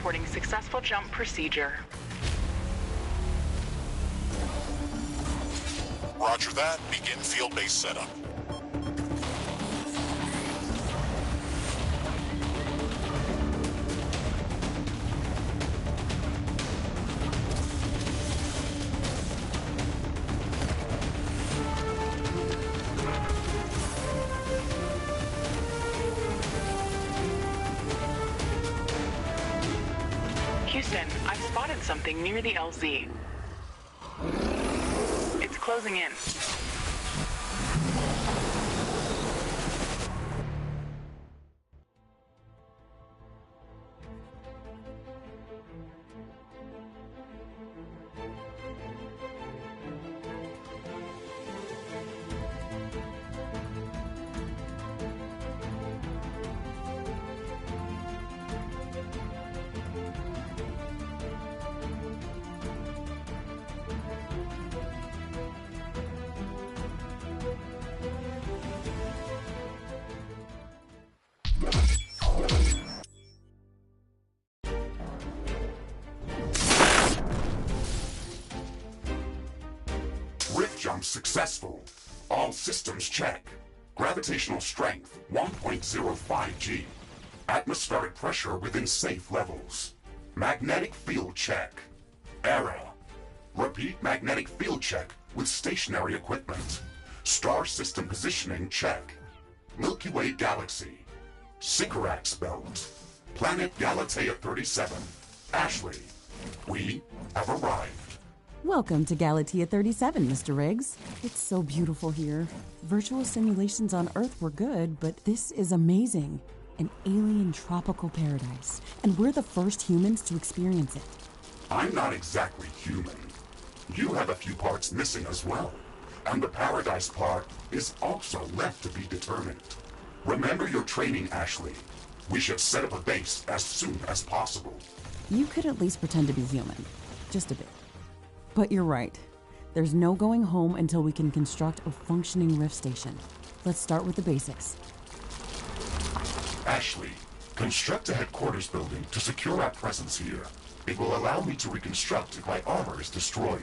reporting successful jump procedure. Roger that. Begin field-based setup. Houston, I've spotted something near the LZ. It's closing in. Jump successful. All systems check. Gravitational strength 1.05 G. Atmospheric pressure within safe levels. Magnetic field check. Error. Repeat magnetic field check with stationary equipment. Star system positioning check. Milky Way galaxy. Sycorax belt. Planet Galatea 37. Ashley, we have arrived. Welcome to Galatea 37, Mr. Riggs. It's so beautiful here. Virtual simulations on Earth were good, but this is amazing. An alien tropical paradise, and we're the first humans to experience it. I'm not exactly human. You have a few parts missing as well. And the paradise part is also left to be determined. Remember your training, Ashley. We should set up a base as soon as possible. You could at least pretend to be human. Just a bit. But you're right. There's no going home until we can construct a functioning rift station. Let's start with the basics. Ashley, construct a headquarters building to secure our presence here. It will allow me to reconstruct if my armor is destroyed.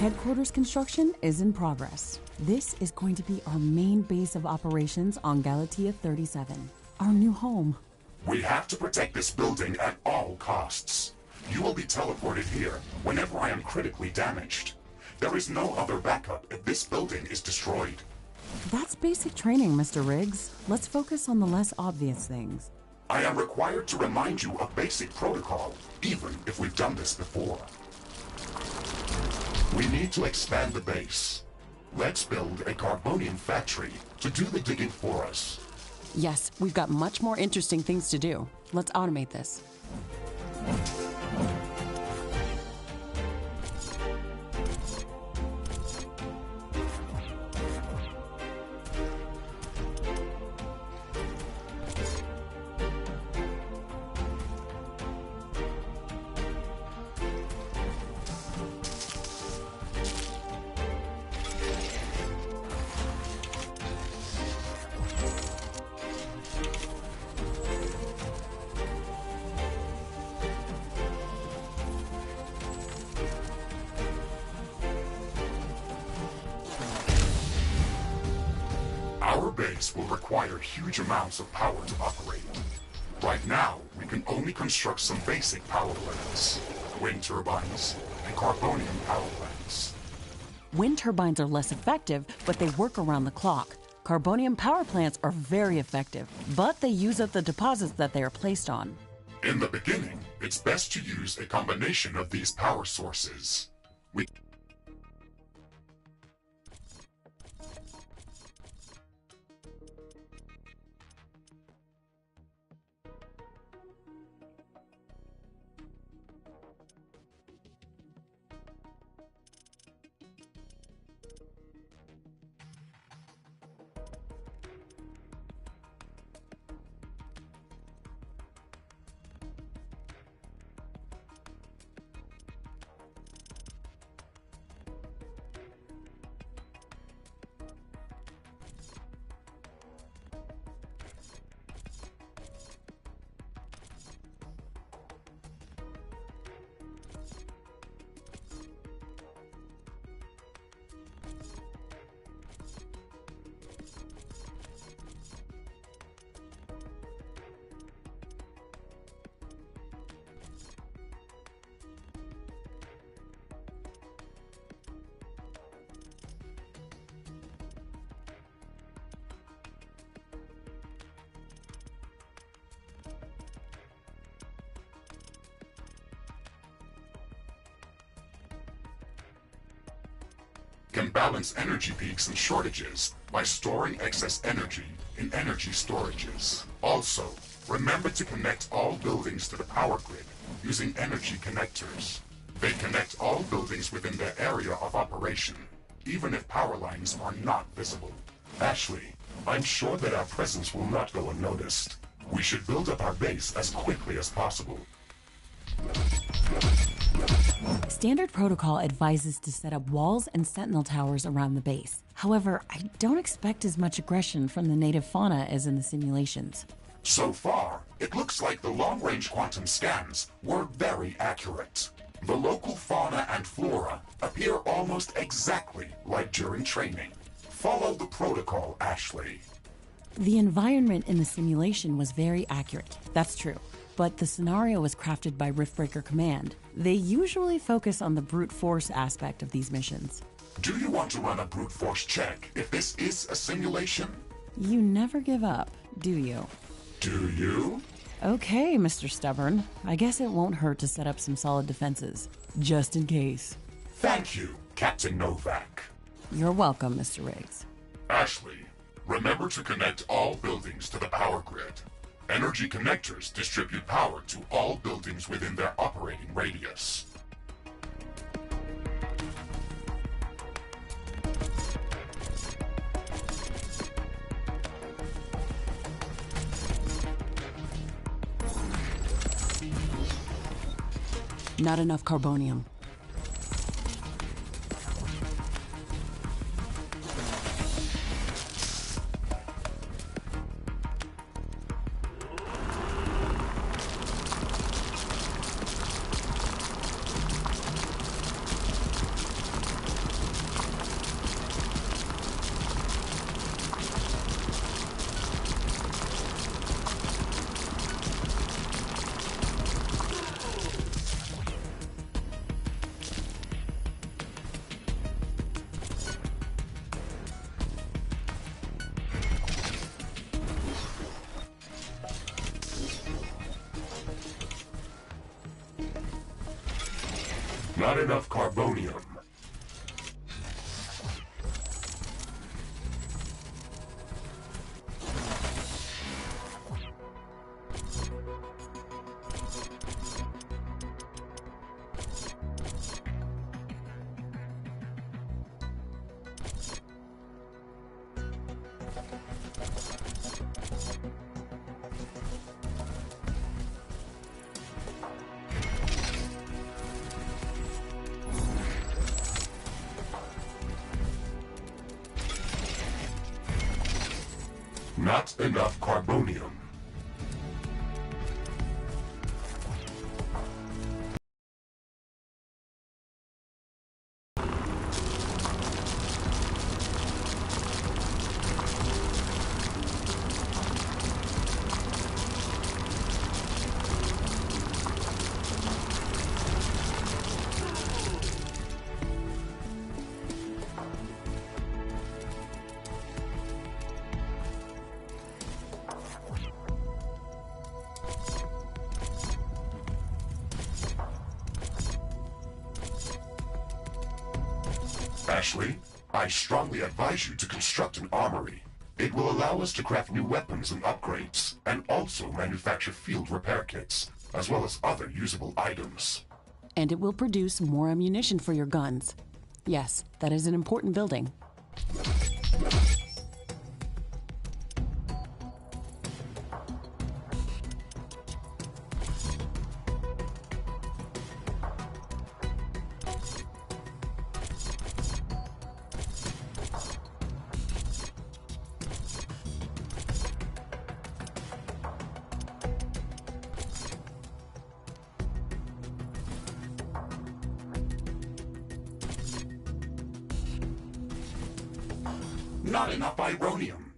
Headquarters construction is in progress. This is going to be our main base of operations on Galatea 37, our new home. We have to protect this building at all costs. You will be teleported here whenever I am critically damaged. There is no other backup if this building is destroyed. That's basic training, Mr. Riggs. Let's focus on the less obvious things. I am required to remind you of basic protocol, even if we've done this before. We need to expand the base. Let's build a carbonium factory to do the digging for us. Yes, we've got much more interesting things to do. Let's automate this. Our base will require huge amounts of power to operate. Right now, we can only construct some basic power plants, wind turbines, and carbonium power plants. Wind turbines are less effective, but they work around the clock. Carbonium power plants are very effective, but they use up the deposits that they are placed on. In the beginning, it's best to use a combination of these power sources. Can balance energy peaks and shortages by storing excess energy in energy storages. Also, remember to connect all buildings to the power grid using energy connectors. They connect all buildings within their area of operation, even if power lines are not visible. Ashley, I'm sure that our presence will not go unnoticed. We should build up our base as quickly as possible. Standard protocol advises to set up walls and sentinel towers around the base. However, I don't expect as much aggression from the native fauna as in the simulations. So far, it looks like the long-range quantum scans were very accurate. The local fauna and flora appear almost exactly like during training. Follow the protocol, Ashley. The environment in the simulation was very accurate, that's true. But the scenario was crafted by Riftbreaker Command. They usually focus on the brute force aspect of these missions. Do you want to run a brute force check if this is a simulation? You never give up, do you? Do you? Okay, Mr. Stubborn. I guess it won't hurt to set up some solid defenses, just in case. Thank you, Captain Novak. You're welcome, Mr. Riggs. Ashley, remember to connect all buildings to the power grid. Energy connectors distribute power to all buildings within their operating radius. Not enough carbonium. Not enough carbonium. Not enough carbonium. Ashley, I strongly advise you to construct an armory. It will allow us to craft new weapons and upgrades, and also manufacture field repair kits, as well as other usable items. And it will produce more ammunition for your guns. Yes, that is an important building. Not enough ironium.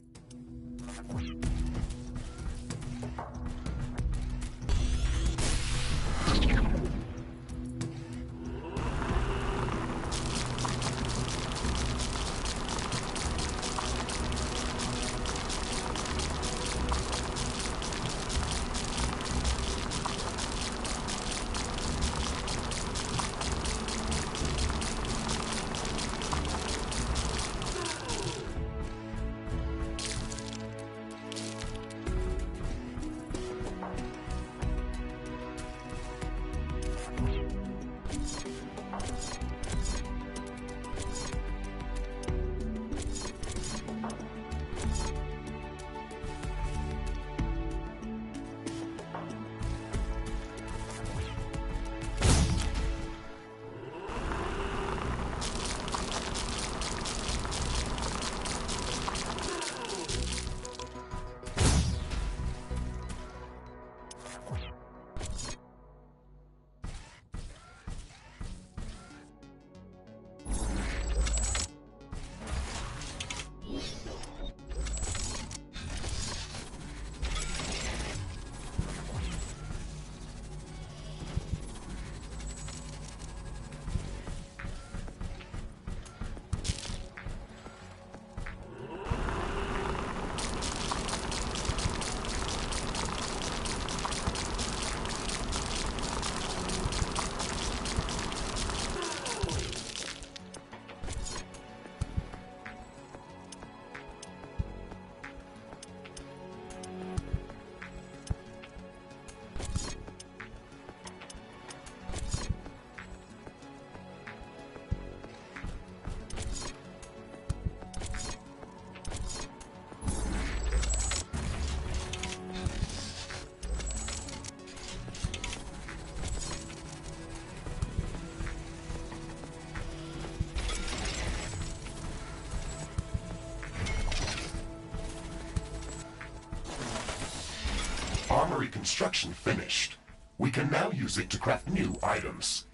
Armory construction finished. We can now use it to craft new items.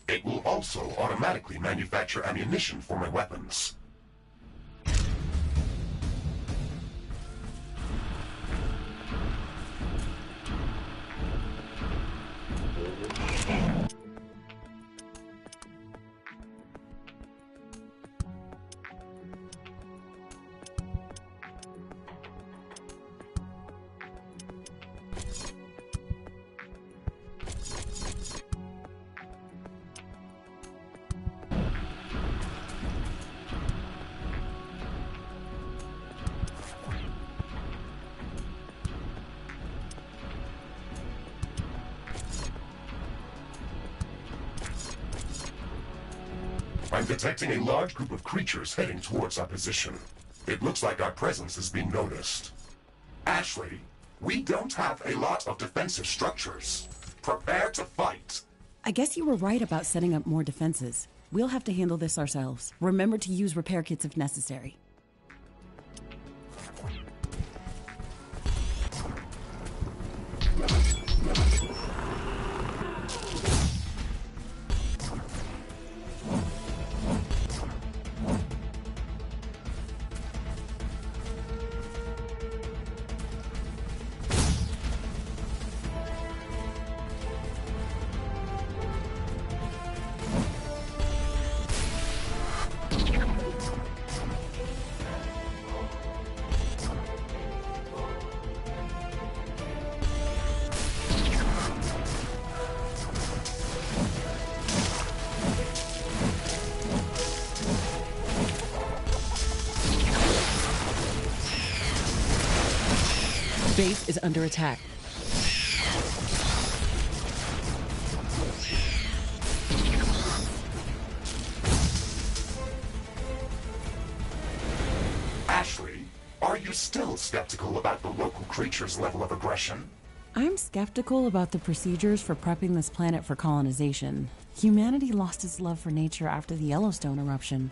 It will also automatically manufacture ammunition for my weapons. I'm detecting a large group of creatures heading towards our position. It looks like our presence is being noticed. Ashley, we don't have a lot of defensive structures. Prepare to fight. I guess you were right about setting up more defenses. We'll have to handle this ourselves. Remember to use repair kits if necessary. base is under attack. Ashley, are you still skeptical about the local creature's level of aggression? I'm skeptical about the procedures for prepping this planet for colonization. Humanity lost its love for nature after the Yellowstone eruption.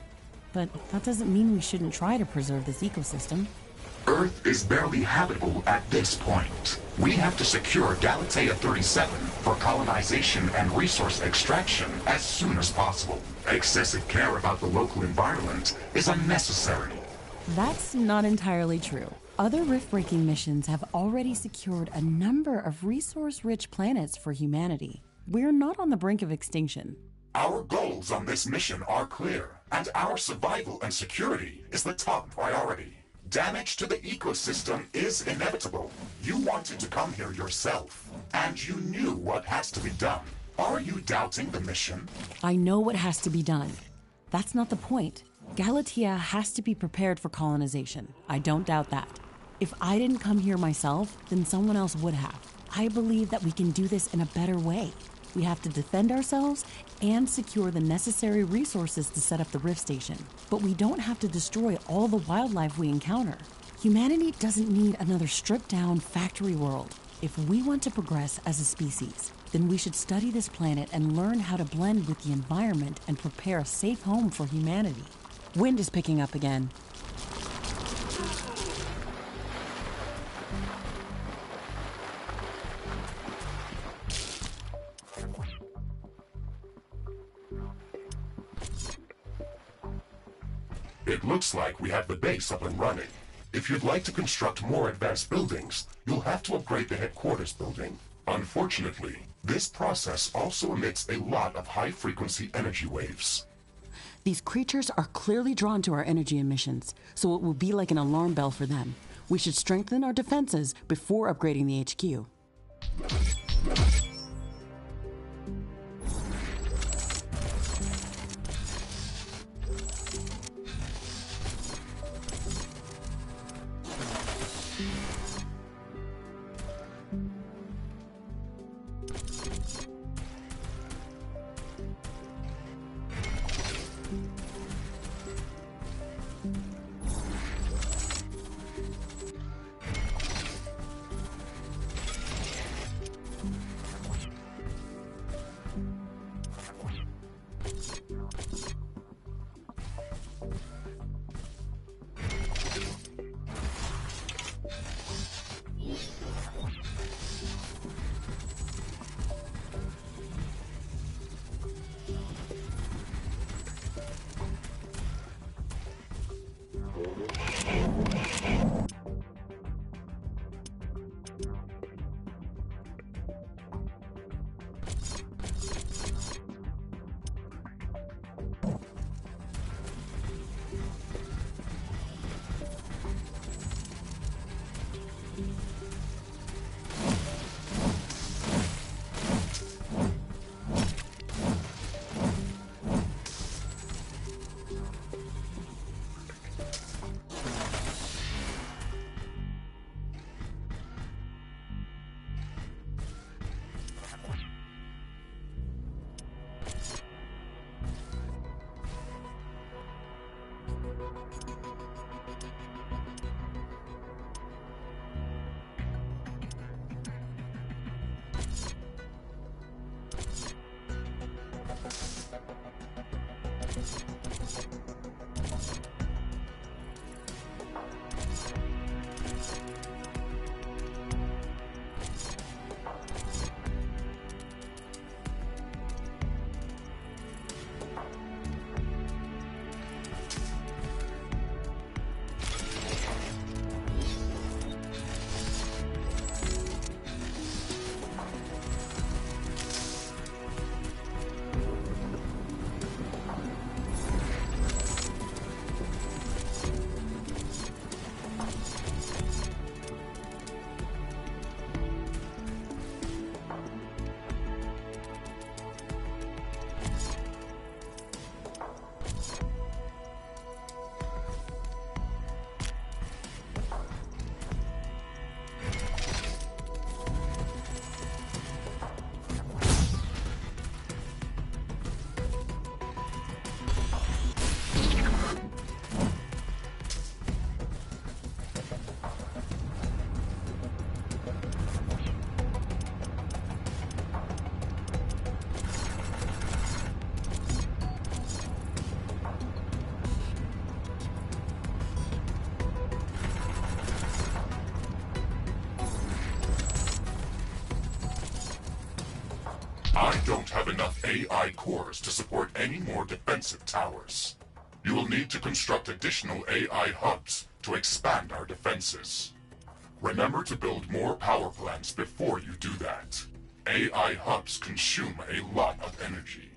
But that doesn't mean we shouldn't try to preserve this ecosystem. Earth is barely habitable at this point. We have to secure Galatea 37 for colonization and resource extraction as soon as possible. Excessive care about the local environment is unnecessary. That's not entirely true. Other rift-breaking missions have already secured a number of resource-rich planets for humanity. We're not on the brink of extinction. Our goals on this mission are clear, and our survival and security is the top priority. Damage to the ecosystem is inevitable. You wanted to come here yourself, and you knew what has to be done. Are you doubting the mission? I know what has to be done. That's not the point. Galatea has to be prepared for colonization. I don't doubt that. If I didn't come here myself, then someone else would have. I believe that we can do this in a better way. We have to defend ourselves and secure the necessary resources to set up the Rift Station. But we don't have to destroy all the wildlife we encounter. Humanity doesn't need another stripped-down factory world. If we want to progress as a species, then we should study this planet and learn how to blend with the environment and prepare a safe home for humanity. Wind is picking up again. It looks like we have the base up and running. If you'd like to construct more advanced buildings, you'll have to upgrade the headquarters building. Unfortunately, this process also emits a lot of high-frequency energy waves. These creatures are clearly drawn to our energy emissions, so it will be like an alarm bell for them. We should strengthen our defenses before upgrading the HQ. I don't have enough AI cores to support any more defensive towers. You will need to construct additional AI hubs to expand our defenses. Remember to build more power plants before you do that. AI hubs consume a lot of energy.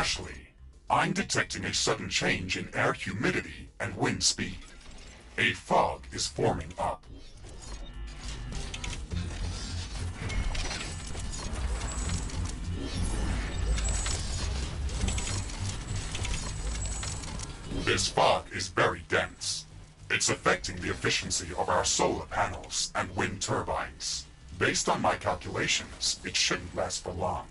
Ashley, I'm detecting a sudden change in air humidity and wind speed. A fog is forming up. This fog is very dense. It's affecting the efficiency of our solar panels and wind turbines. Based on my calculations, it shouldn't last for long.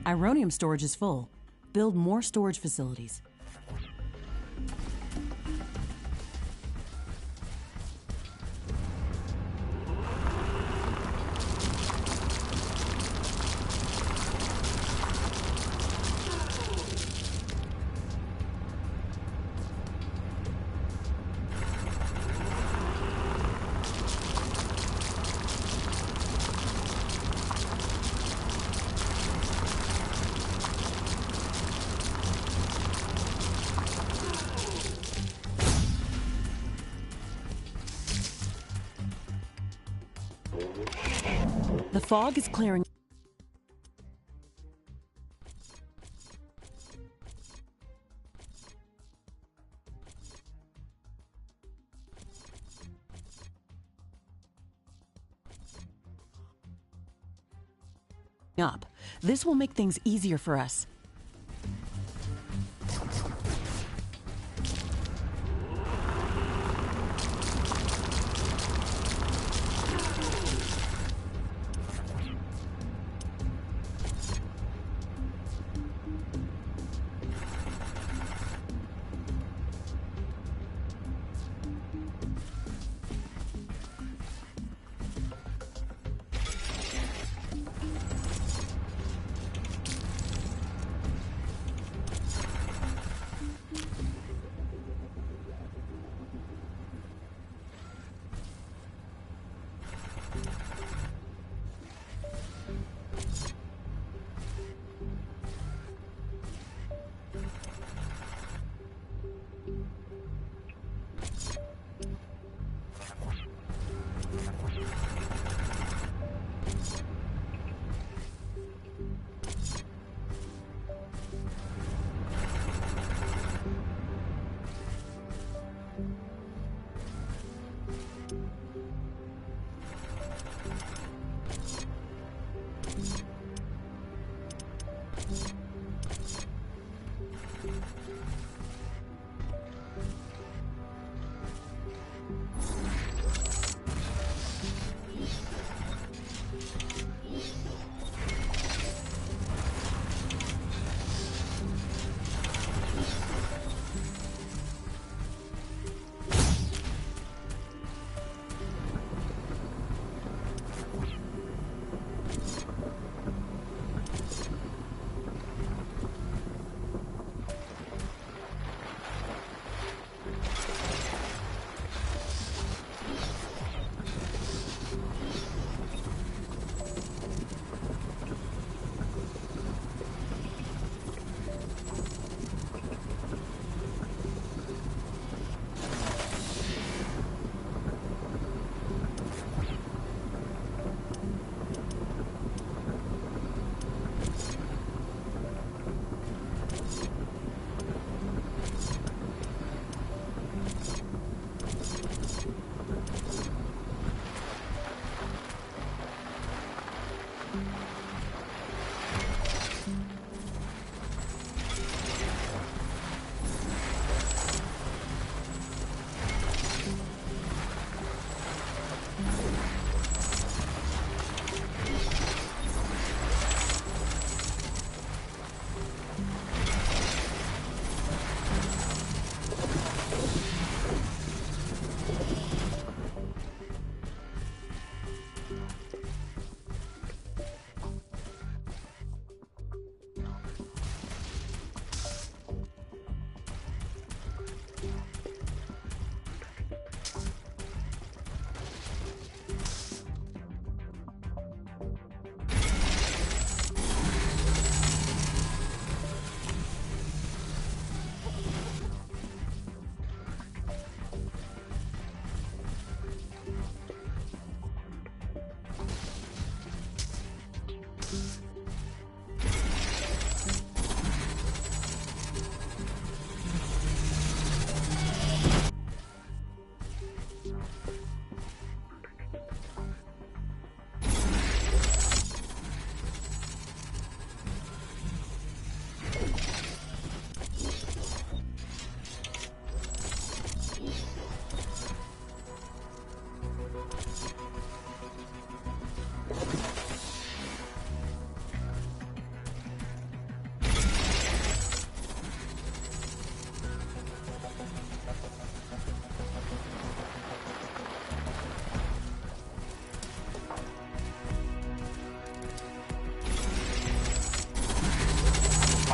Ironium storage is full. Build more storage facilities. The fog is clearing up. This will make things easier for us.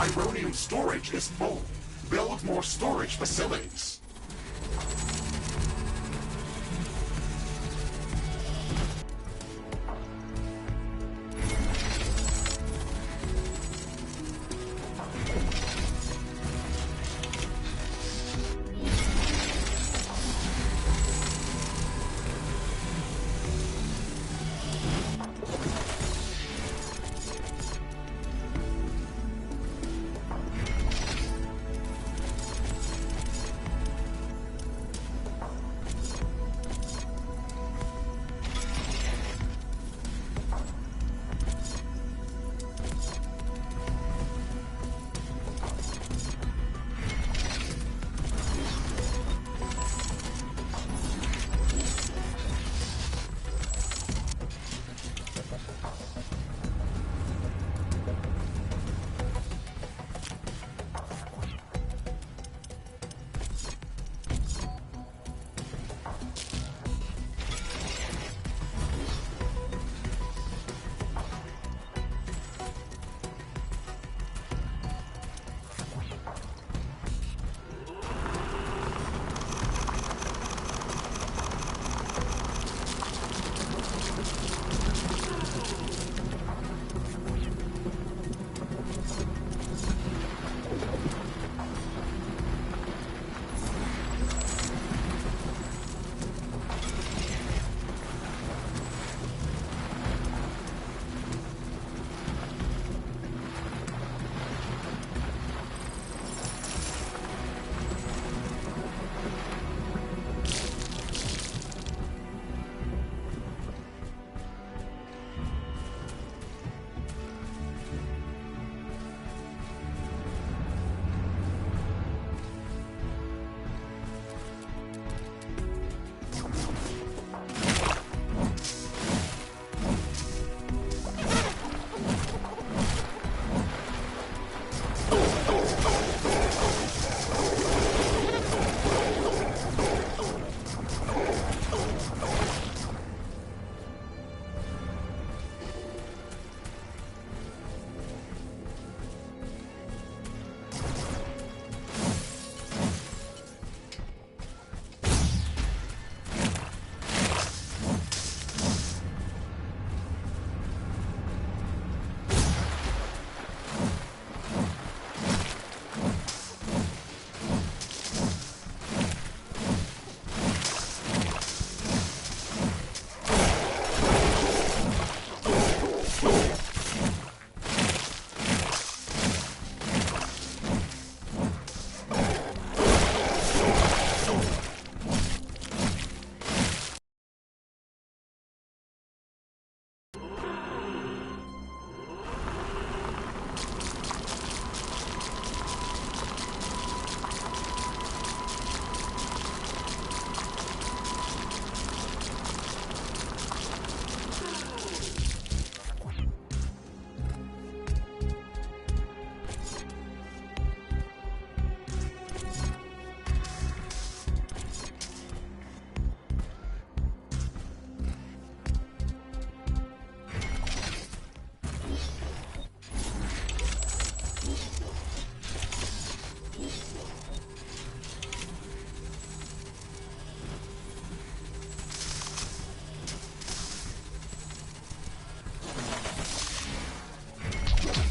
Ironium storage is full. Build more storage facilities.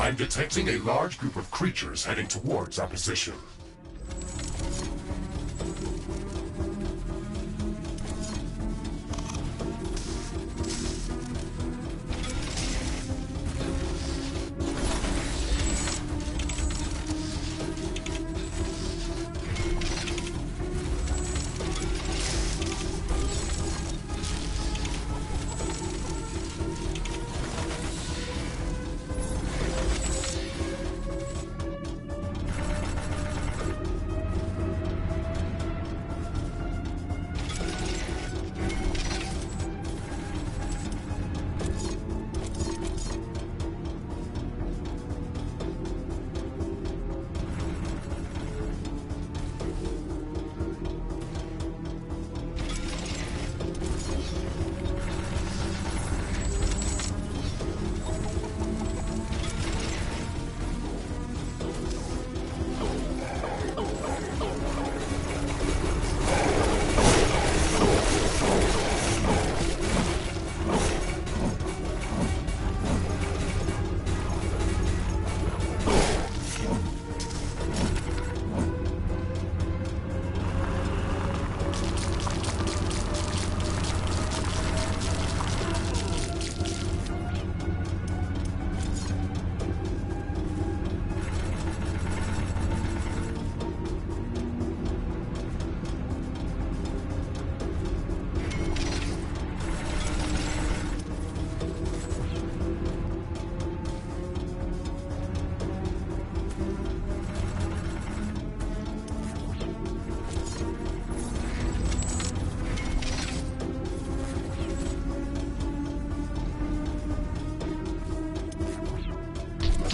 I'm detecting a large group of creatures heading towards our position.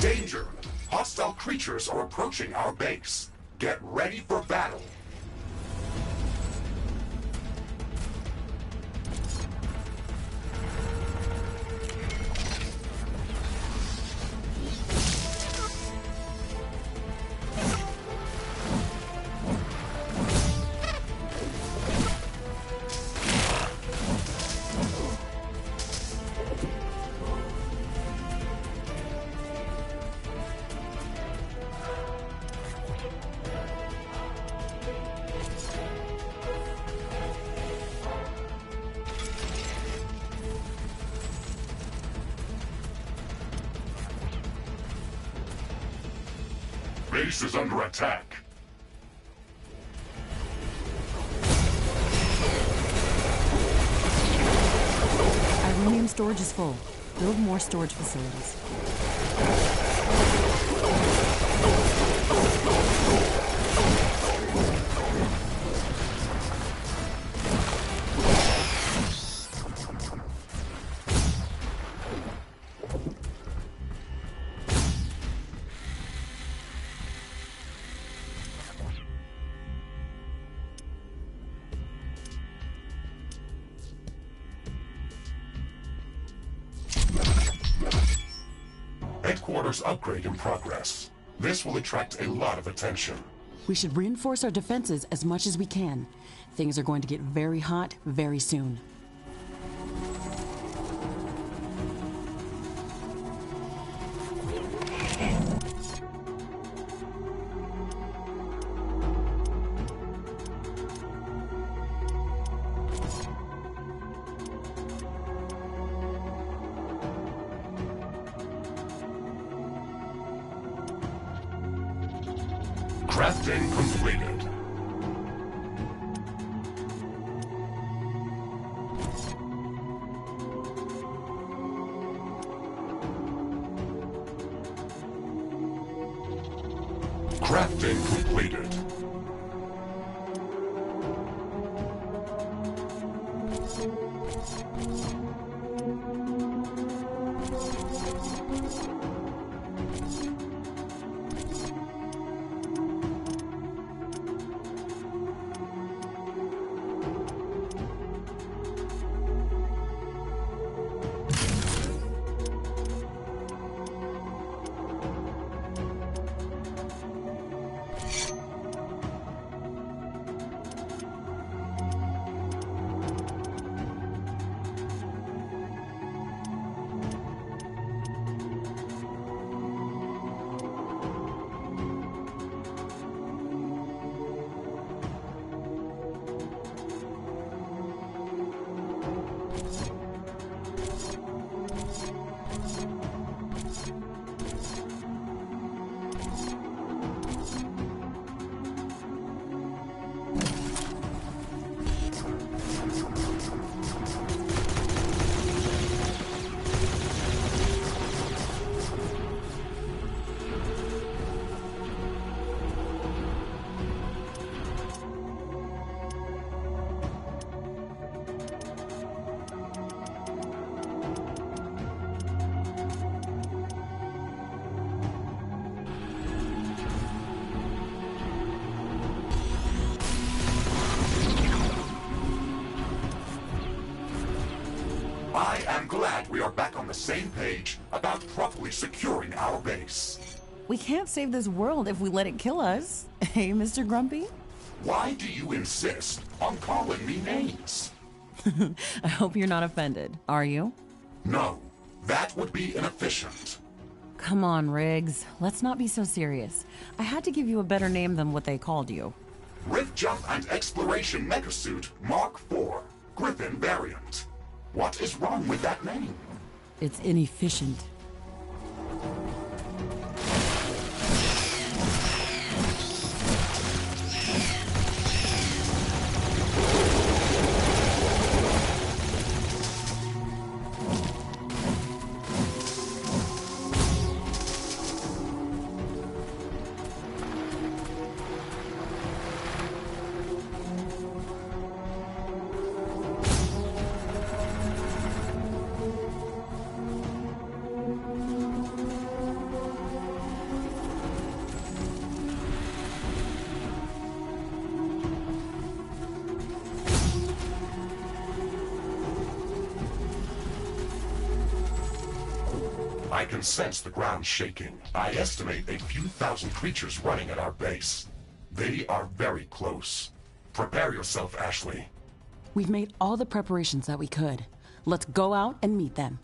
Danger! Hostile creatures are approaching our base. Get ready for battle. Base is under attack. Ironium storage is full. Build more storage facilities. Headquarters upgrade in progress. This will attract a lot of attention. We should reinforce our defenses as much as we can. Things are going to get very hot very soon. Crafting completed. Crafting completed. I am glad we are back on the same page about properly securing our base. We can't save this world if we let it kill us. Hey, Mr. Grumpy? Why do you insist on calling me names? I hope you're not offended. Are you? No, that would be inefficient. Come on, Riggs. Let's not be so serious. I had to give you a better name than what they called you. Rift Jump and Exploration Megasuit Mark IV, Griffin variant. What is wrong with that name? It's inefficient. I can sense the ground shaking. I estimate a few thousand creatures running at our base. They are very close. Prepare yourself, Ashley. We've made all the preparations that we could. Let's go out and meet them.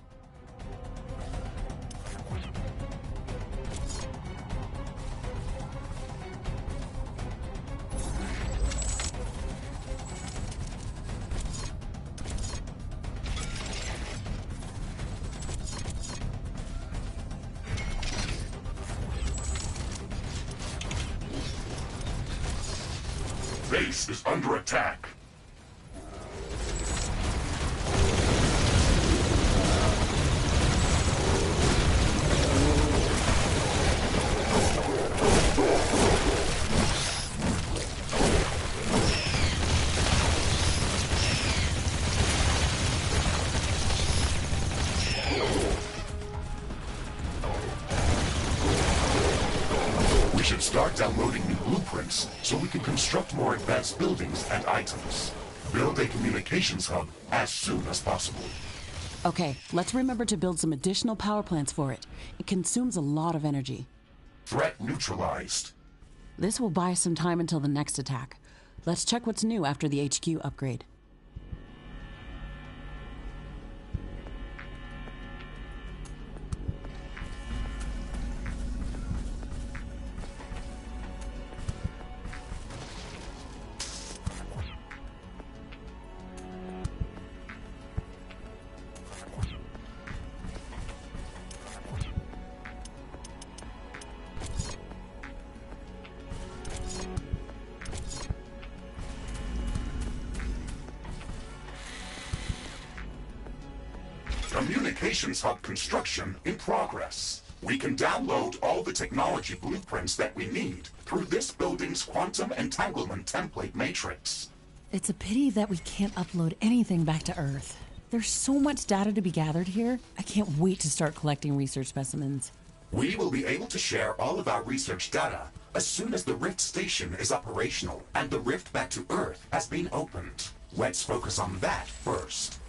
Base is under attack. We should start downloading new blueprints so we can construct more advanced buildings and items. Build a communications hub as soon as possible. Okay, let's remember to build some additional power plants for it. It consumes a lot of energy. Threat neutralized. This will buy us some time until the next attack. Let's check what's new after the HQ upgrade. Communications hub construction in progress. We can download all the technology blueprints that we need through this building's quantum entanglement template matrix. It's a pity that we can't upload anything back to Earth. There's so much data to be gathered here. I can't wait to start collecting research specimens. We will be able to share all of our research data as soon as the Rift Station is operational and the rift back to Earth has been opened. Let's focus on that first.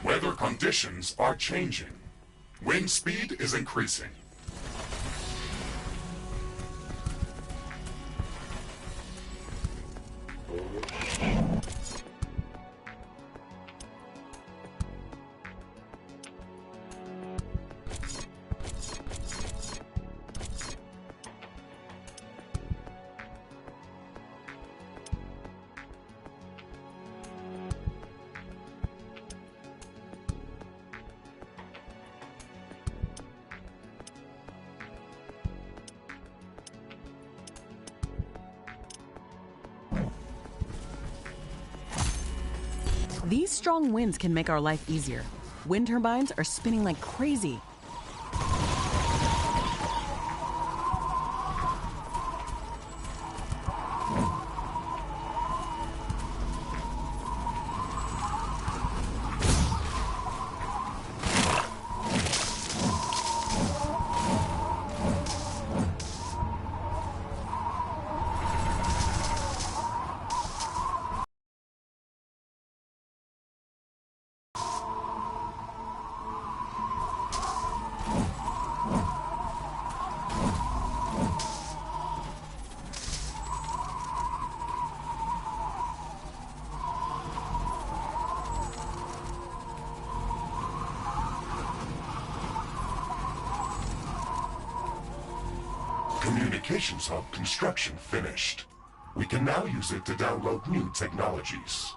Weather conditions are changing. Wind speed is increasing. These strong winds can make our life easier. Wind turbines are spinning like crazy. Communications hub construction finished. We can now use it to download new technologies.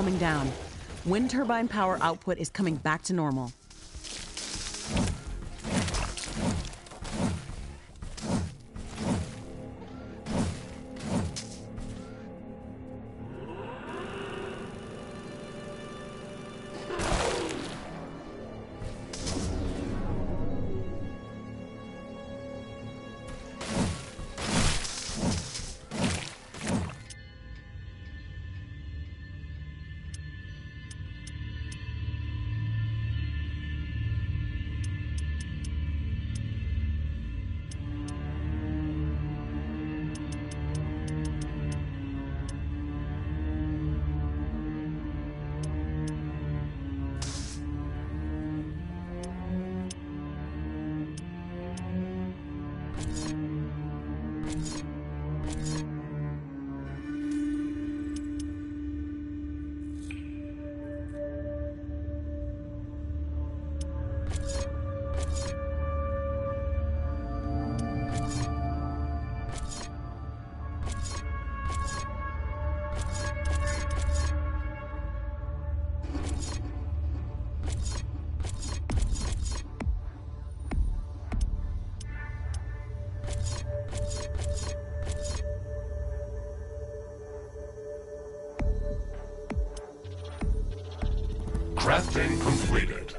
coming down. Wind turbine power output is coming back to normal. Crafting completed.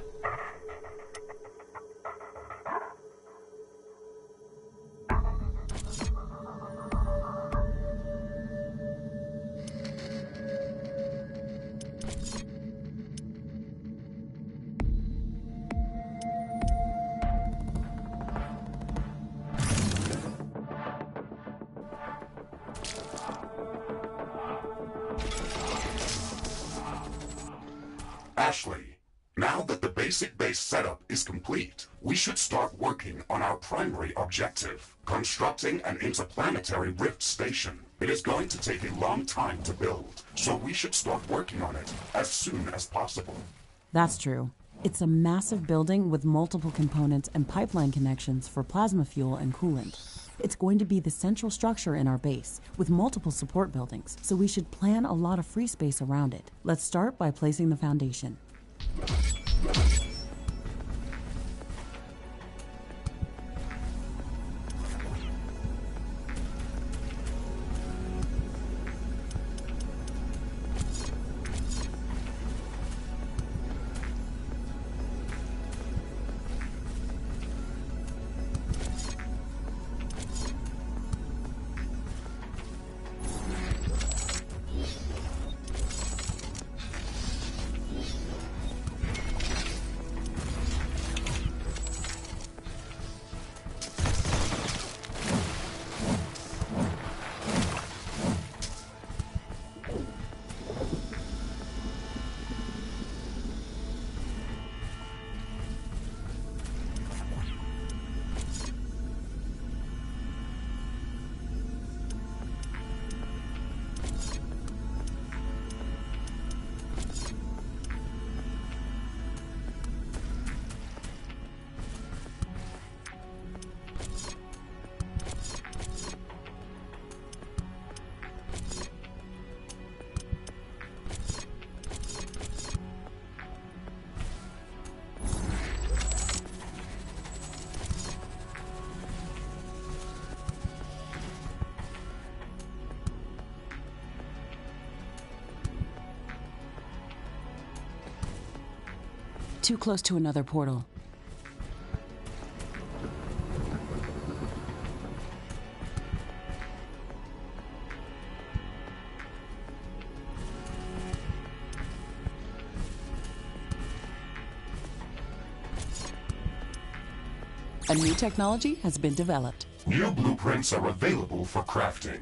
Ashley, now that the basic base setup is complete, we should start working on our primary objective, constructing an interplanetary rift station. It is going to take a long time to build, so we should start working on it as soon as possible. That's true. It's a massive building with multiple components and pipeline connections for plasma fuel and coolant. It's going to be the central structure in our base, with multiple support buildings, so we should plan a lot of free space around it. Let's start by placing the foundation. Too close to another portal. A new technology has been developed. New blueprints are available for crafting.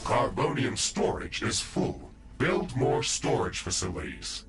Carbonium storage is full. Build more storage facilities.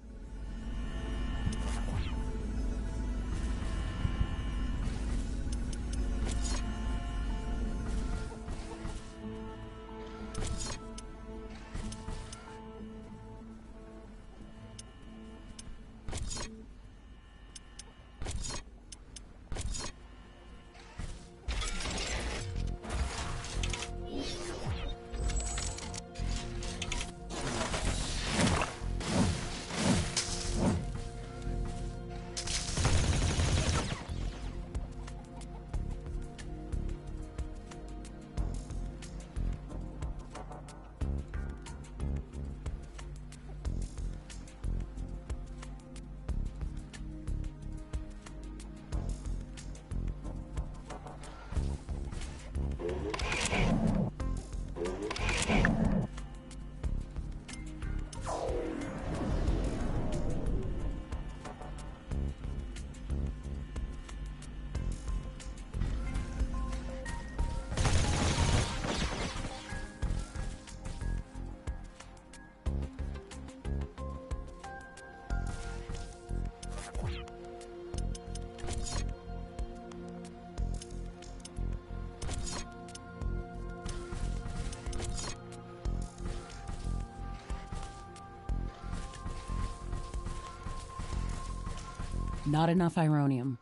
Not enough ironium.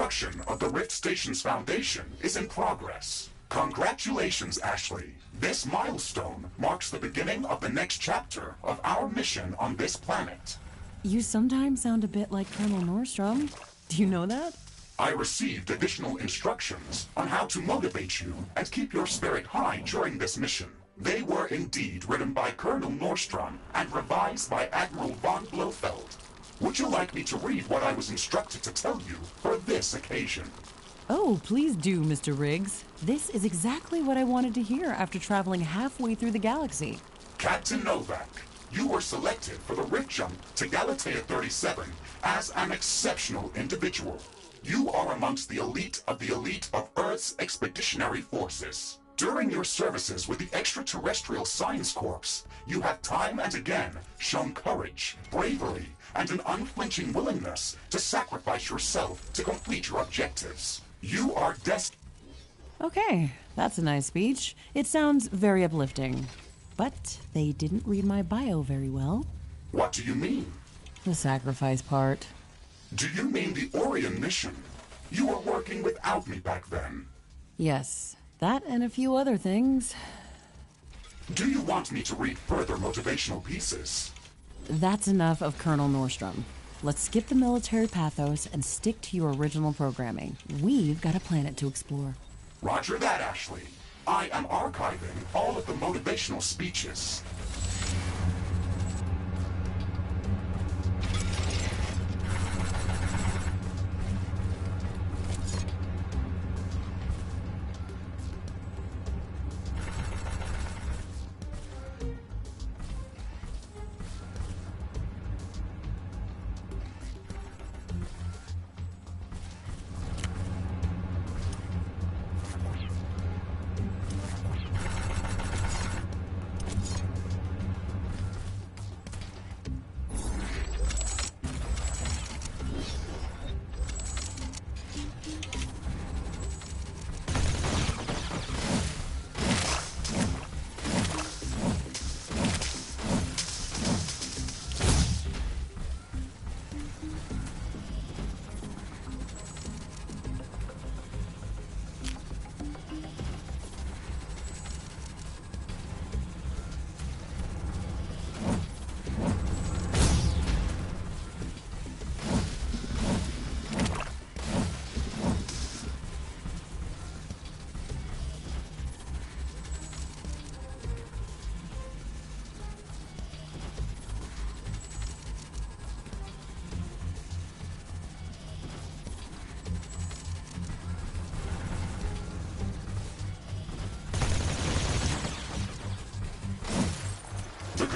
Construction of the Rift Station's foundation is in progress. Congratulations, Ashley. This milestone marks the beginning of the next chapter of our mission on this planet. You sometimes sound a bit like Colonel Nordstrom. Do you know that? I received additional instructions on how to motivate you and keep your spirit high during this mission. They were indeed written by Colonel Nordstrom and revised by Admiral von Blofeld. Would you like me to read what I was instructed to tell you for this occasion? Oh, please do, Mr. Riggs. This is exactly what I wanted to hear after traveling halfway through the galaxy. Captain Novak, you were selected for the Rift Jump to Galatea 37 as an exceptional individual. You are amongst the elite of Earth's expeditionary forces. During your services with the Extraterrestrial Science Corps, you have time and again shown courage, bravery, and an unflinching willingness to sacrifice yourself to complete your objectives. You are destined. Okay, that's a nice speech. It sounds very uplifting. But they didn't read my bio very well. What do you mean? The sacrifice part. Do you mean the Orion mission? You were working without me back then. Yes, that and a few other things. Do you want me to read further motivational pieces? That's enough of Colonel Nordstrom. Let's skip the military pathos and stick to your original programming. We've got a planet to explore. Roger that, Ashley. I am archiving all of the motivational speeches.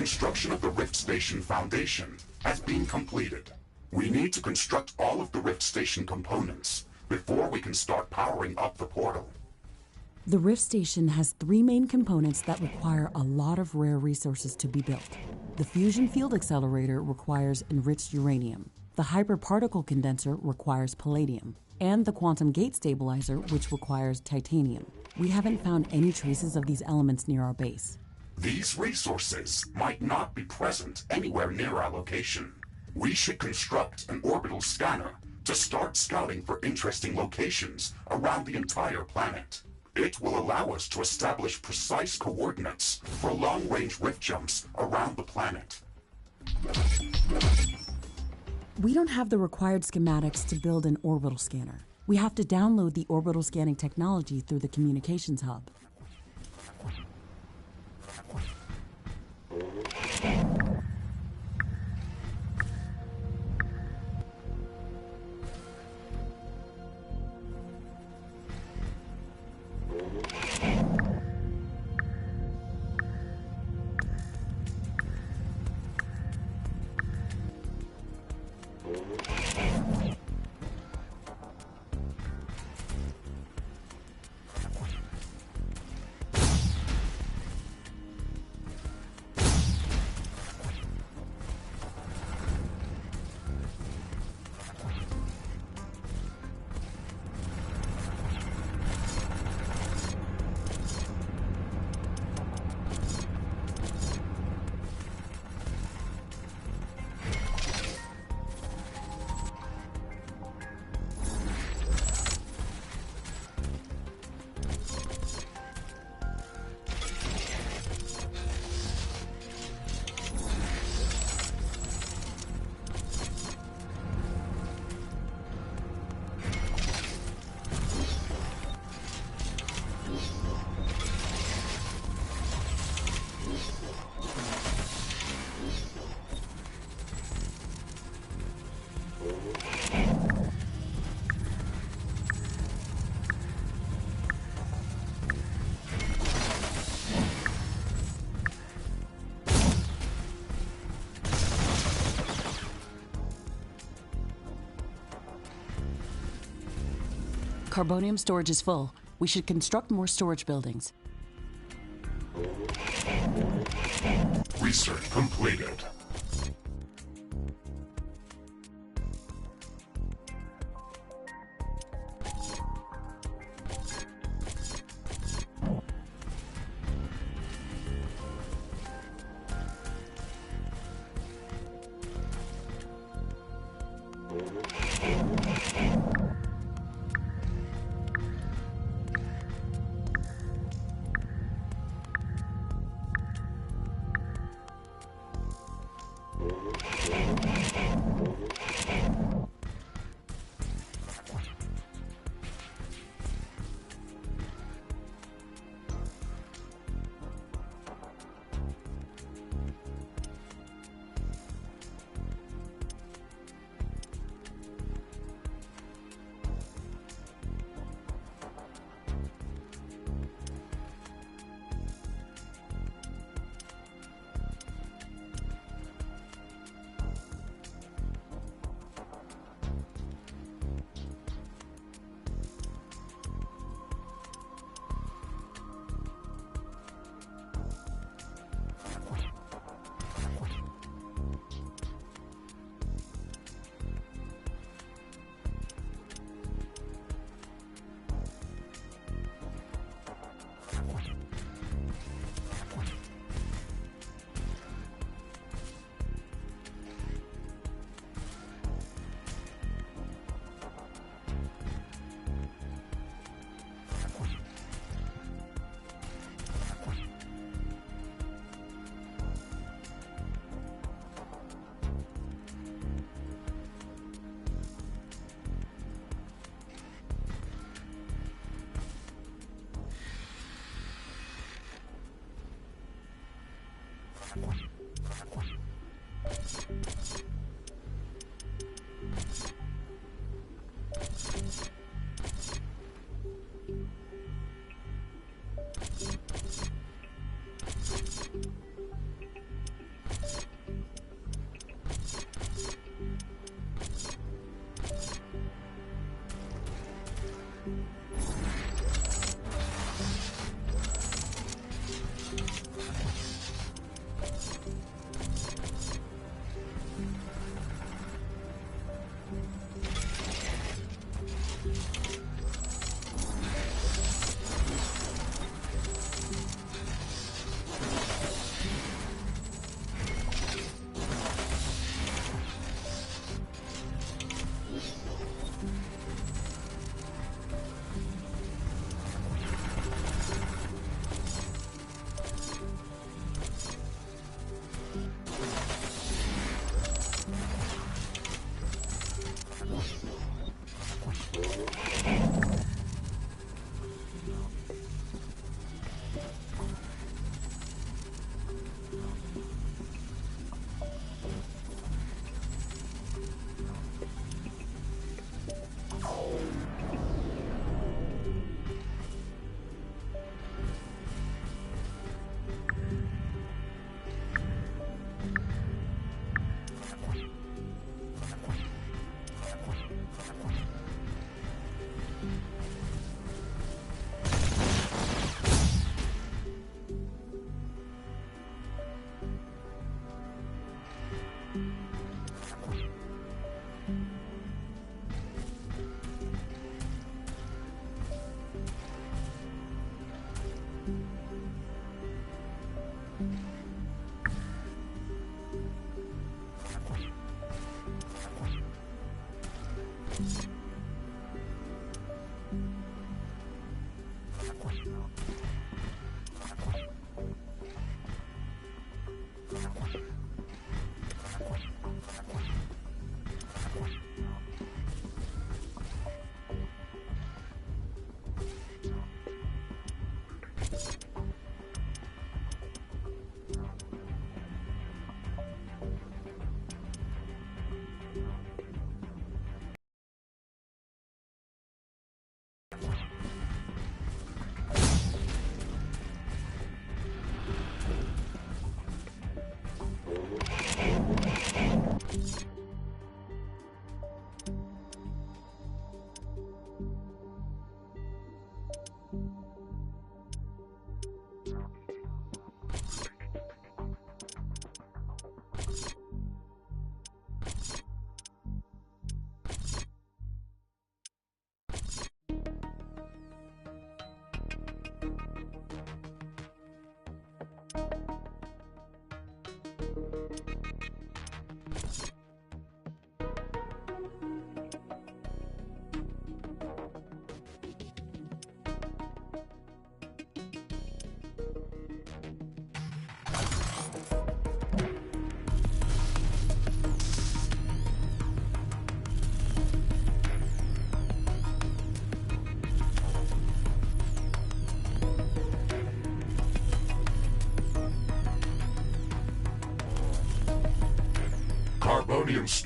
construction of the Rift Station Foundation has been completed. We need to construct all of the Rift Station components before we can start powering up the portal. The Rift Station has 3 main components that require a lot of rare resources to be built. The Fusion Field Accelerator requires enriched uranium. The Hyperparticle Condenser requires palladium. And the Quantum Gate Stabilizer, which requires titanium. We haven't found any traces of these elements near our base. These resources might not be present anywhere near our location. We should construct an orbital scanner to start scouting for interesting locations around the entire planet. It will allow us to establish precise coordinates for long-range rift jumps around the planet. We don't have the required schematics to build an orbital scanner. We have to download the orbital scanning technology through the communications hub. Carbonium storage is full. We should construct more storage buildings. Research completed.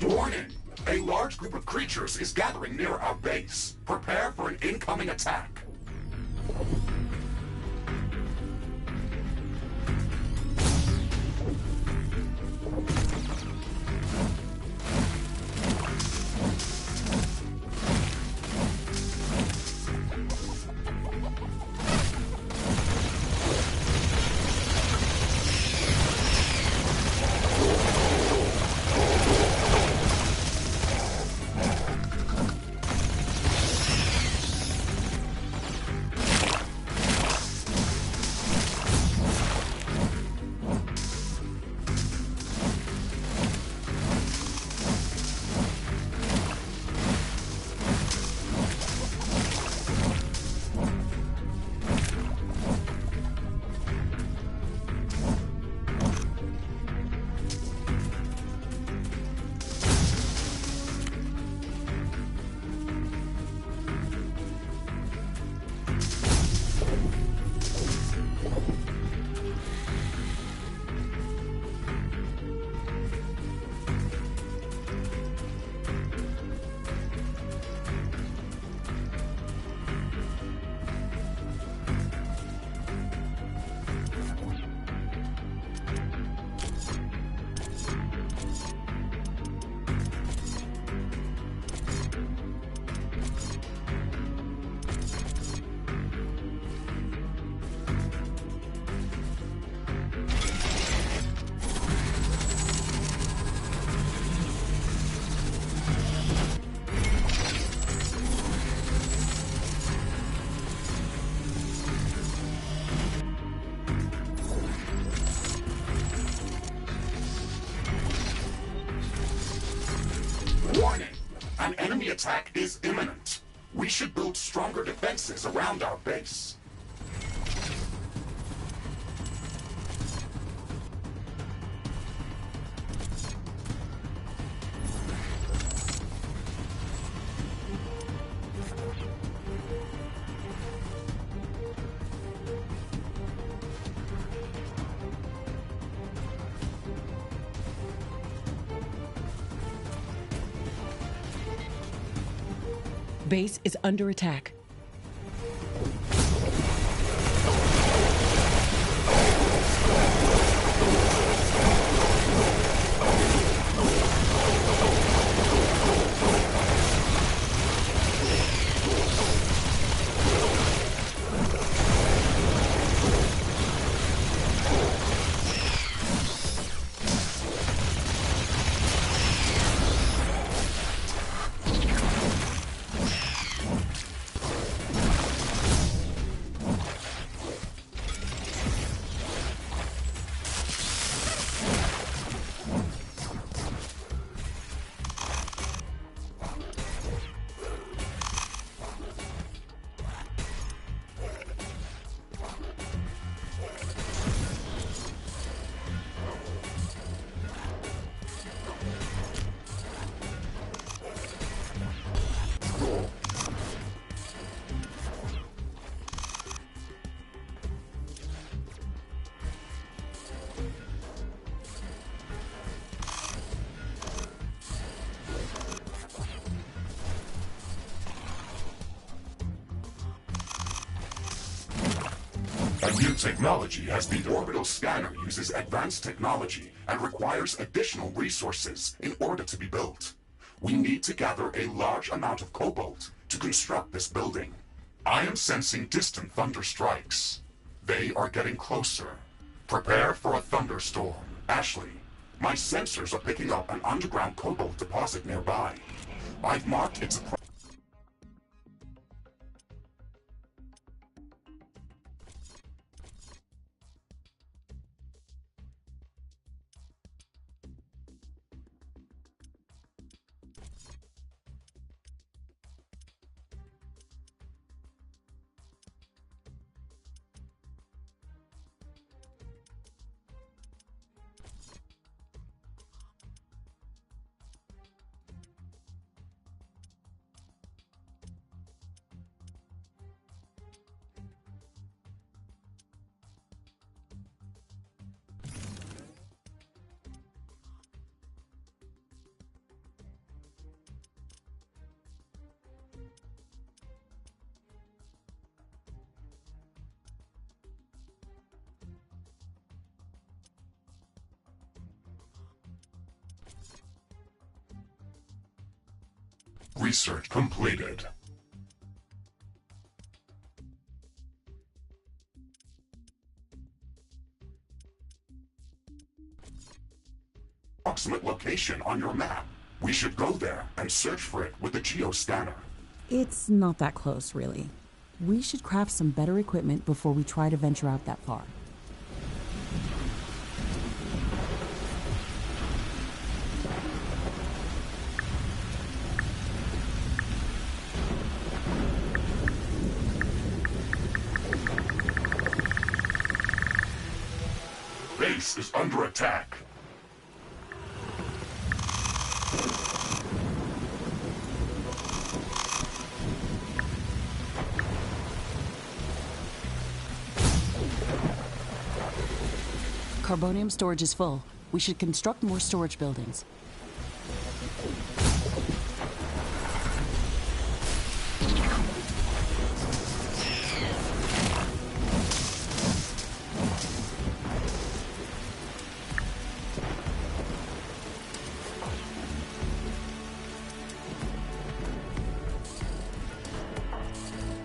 Warning! A large group of creatures is gathering near our base. Prepare for an incoming attack. An enemy attack is imminent. We should build stronger defenses around our base. Base is under attack. My new technology has the orbital scanner uses advanced technology and requires additional resources in order to be built. We need to gather a large amount of cobalt to construct this building. I am sensing distant thunder strikes. They are getting closer. Prepare for a thunderstorm. Ashley, my sensors are picking up an underground cobalt deposit nearby. I've marked its research completed. Approximate location on your map. We should go there and search for it with the geoscanner. It's not that close, really. We should craft some better equipment before we try to venture out that far. Base is under attack. Carbonium storage is full. We should construct more storage buildings.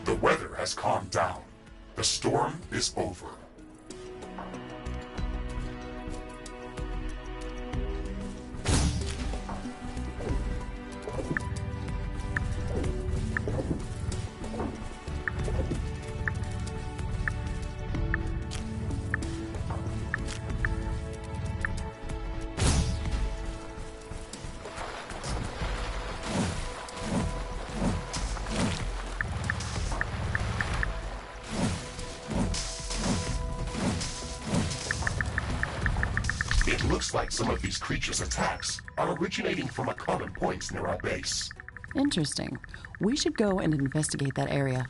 The weather has calmed down. The storm is over. It looks like some of these creatures' attacks are originating from a common point near our base. Interesting. We should go and investigate that area.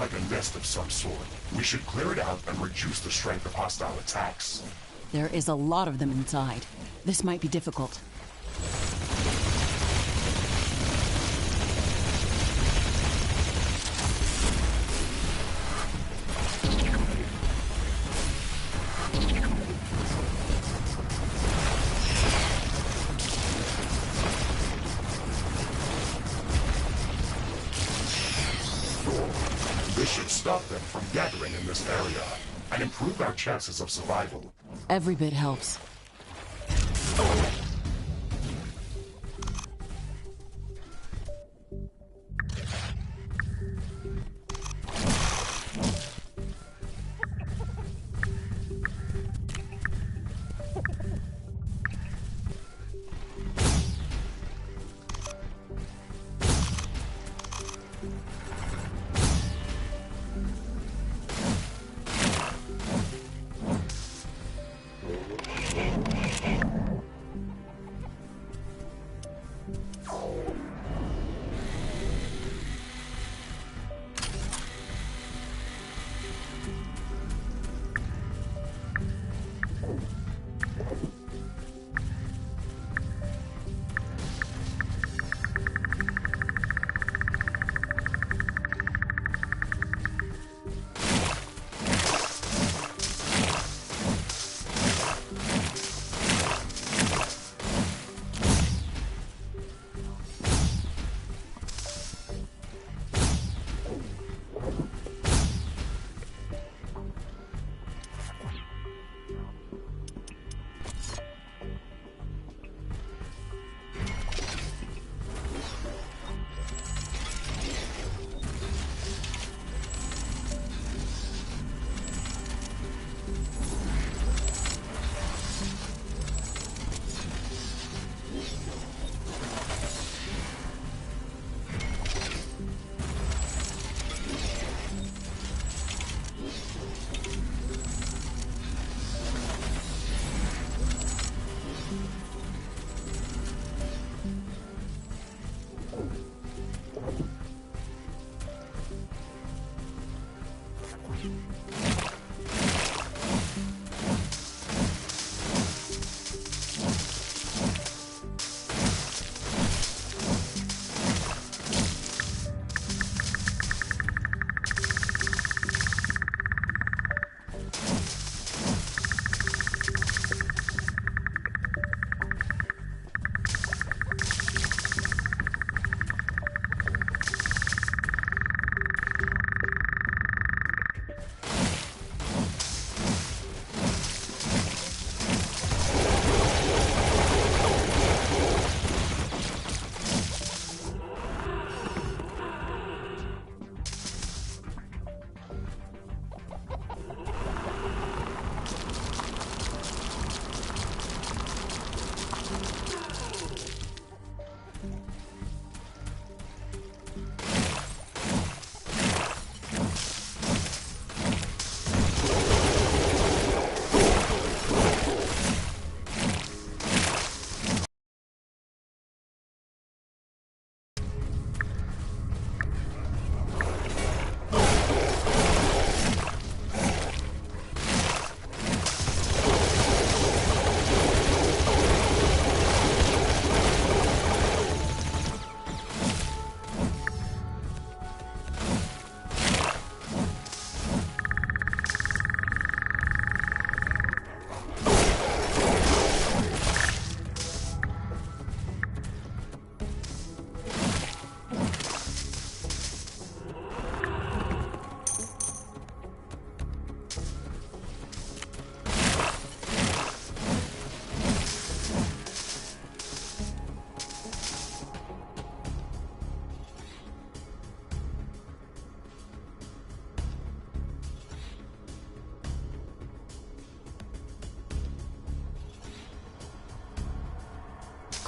like a nest of some sort. We should clear it out and reduce the strength of hostile attacks. There is a lot of them inside. This might be difficult. This should stop them from gathering in this area and improve our chances of survival. Every bit helps.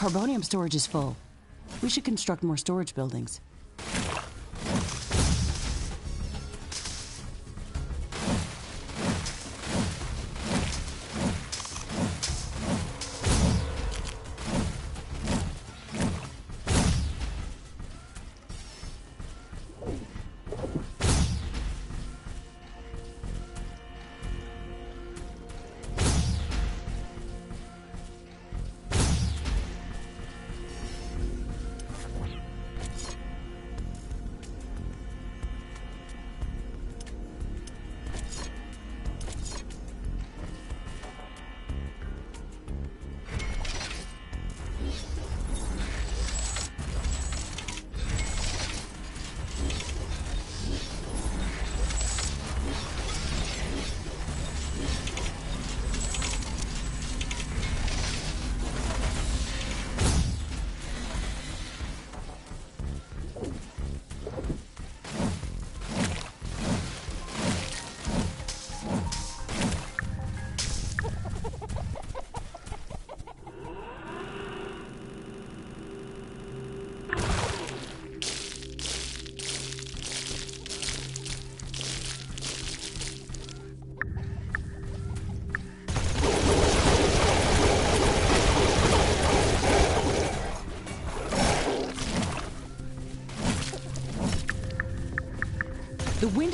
Carbonium storage is full. We should construct more storage buildings.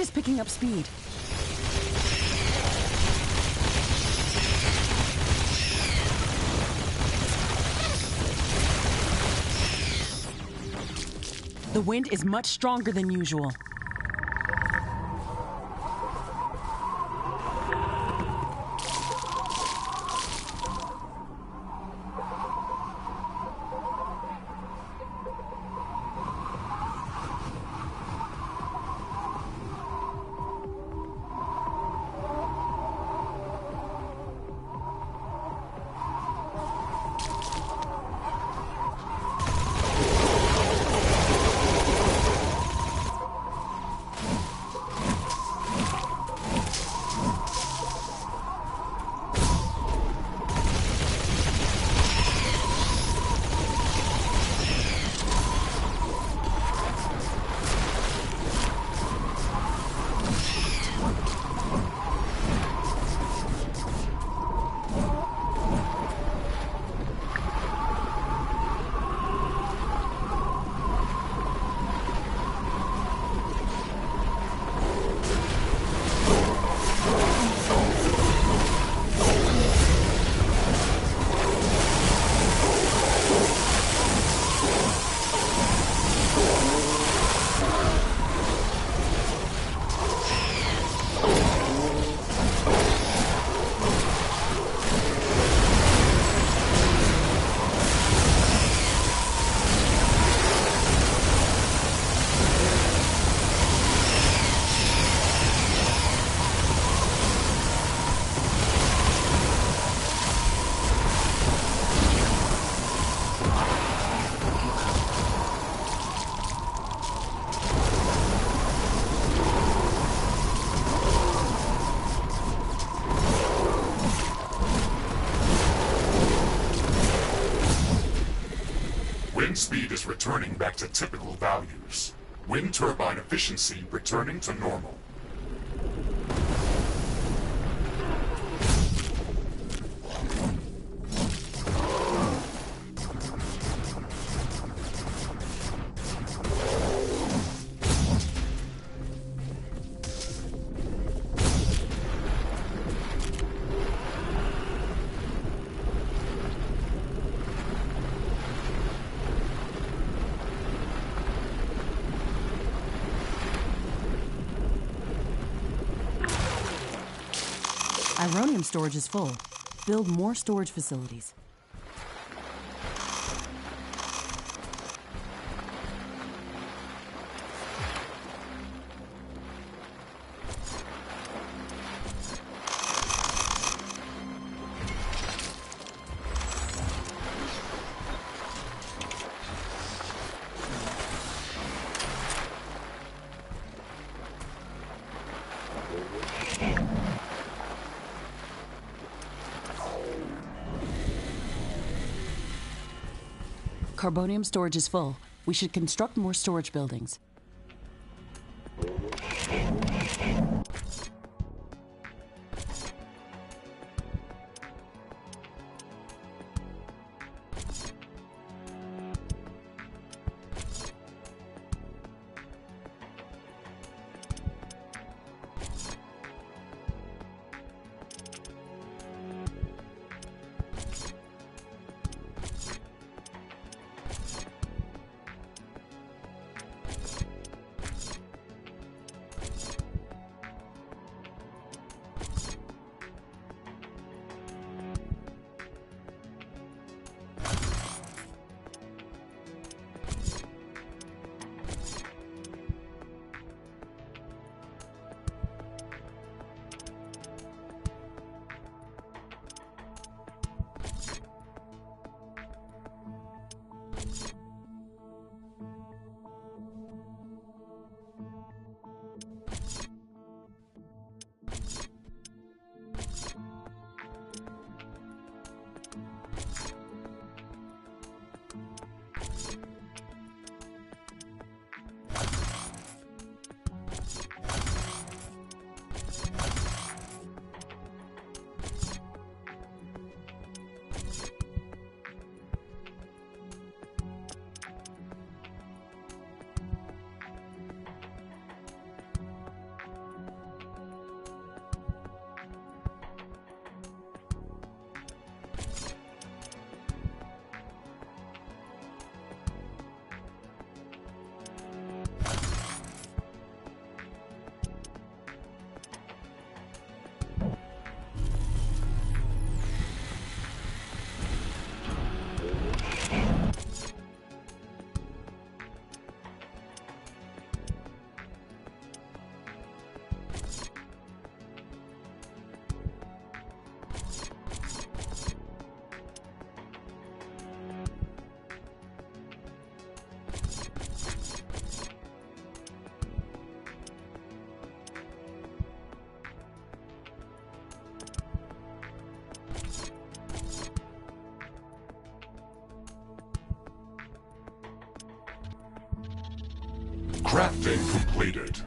is picking up speed. The wind is much stronger than usual. Wind speed is returning back to typical values. Wind turbine efficiency returning to normal. Ironium storage is full. Build more storage facilities. Carbonium storage is full. We should construct more storage buildings. Crafting completed.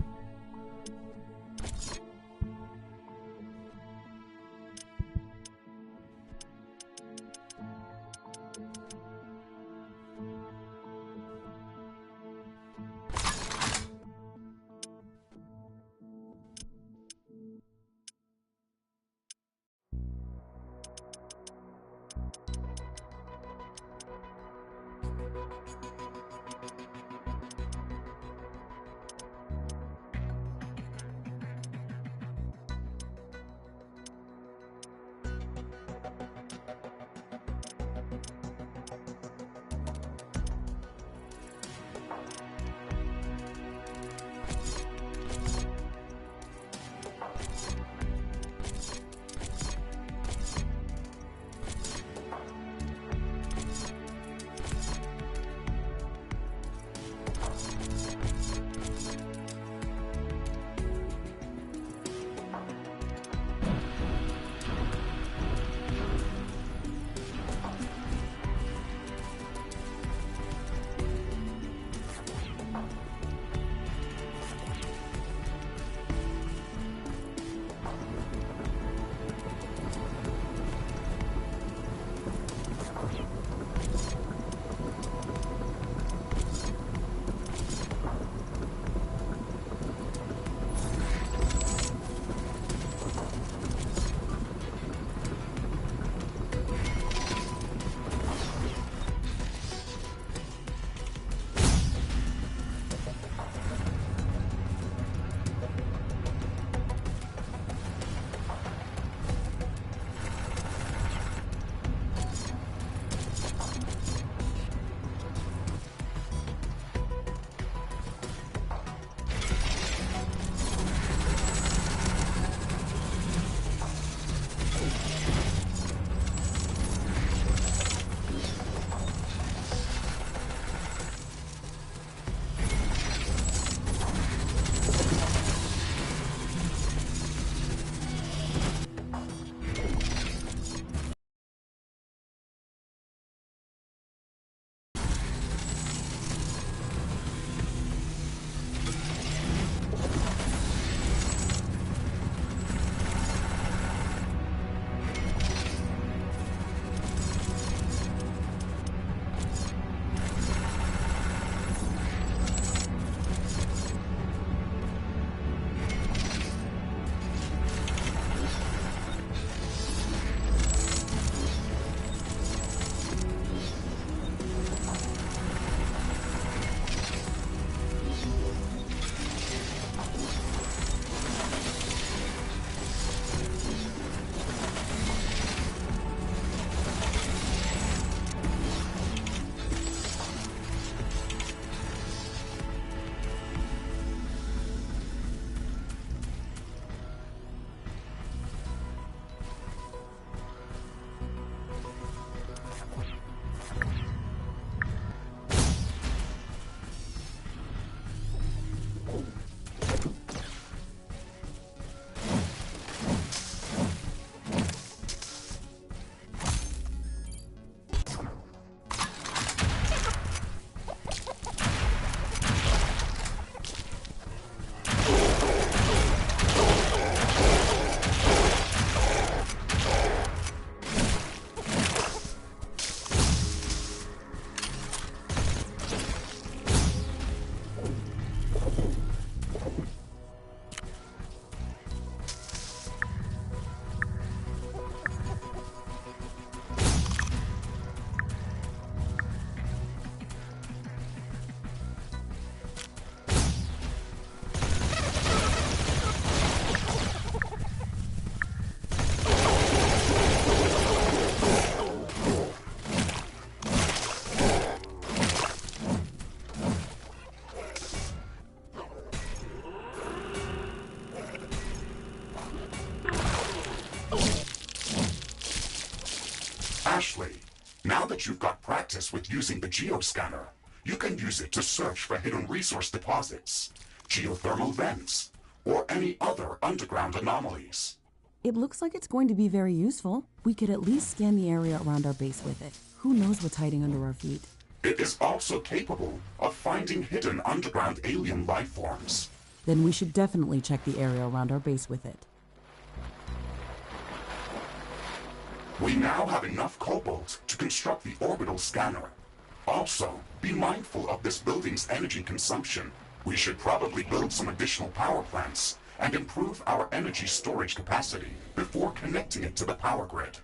Ashley, now that you've got practice with using the geoscanner, you can use it to search for hidden resource deposits, geothermal vents, or any other underground anomalies. It looks like it's going to be very useful. We could at least scan the area around our base with it. Who knows what's hiding under our feet? It is also capable of finding hidden underground alien life forms. Then we should definitely check the area around our base with it. We now have enough cobalt to construct the orbital scanner. Also, be mindful of this building's energy consumption. We should probably build some additional power plants and improve our energy storage capacity before connecting it to the power grid.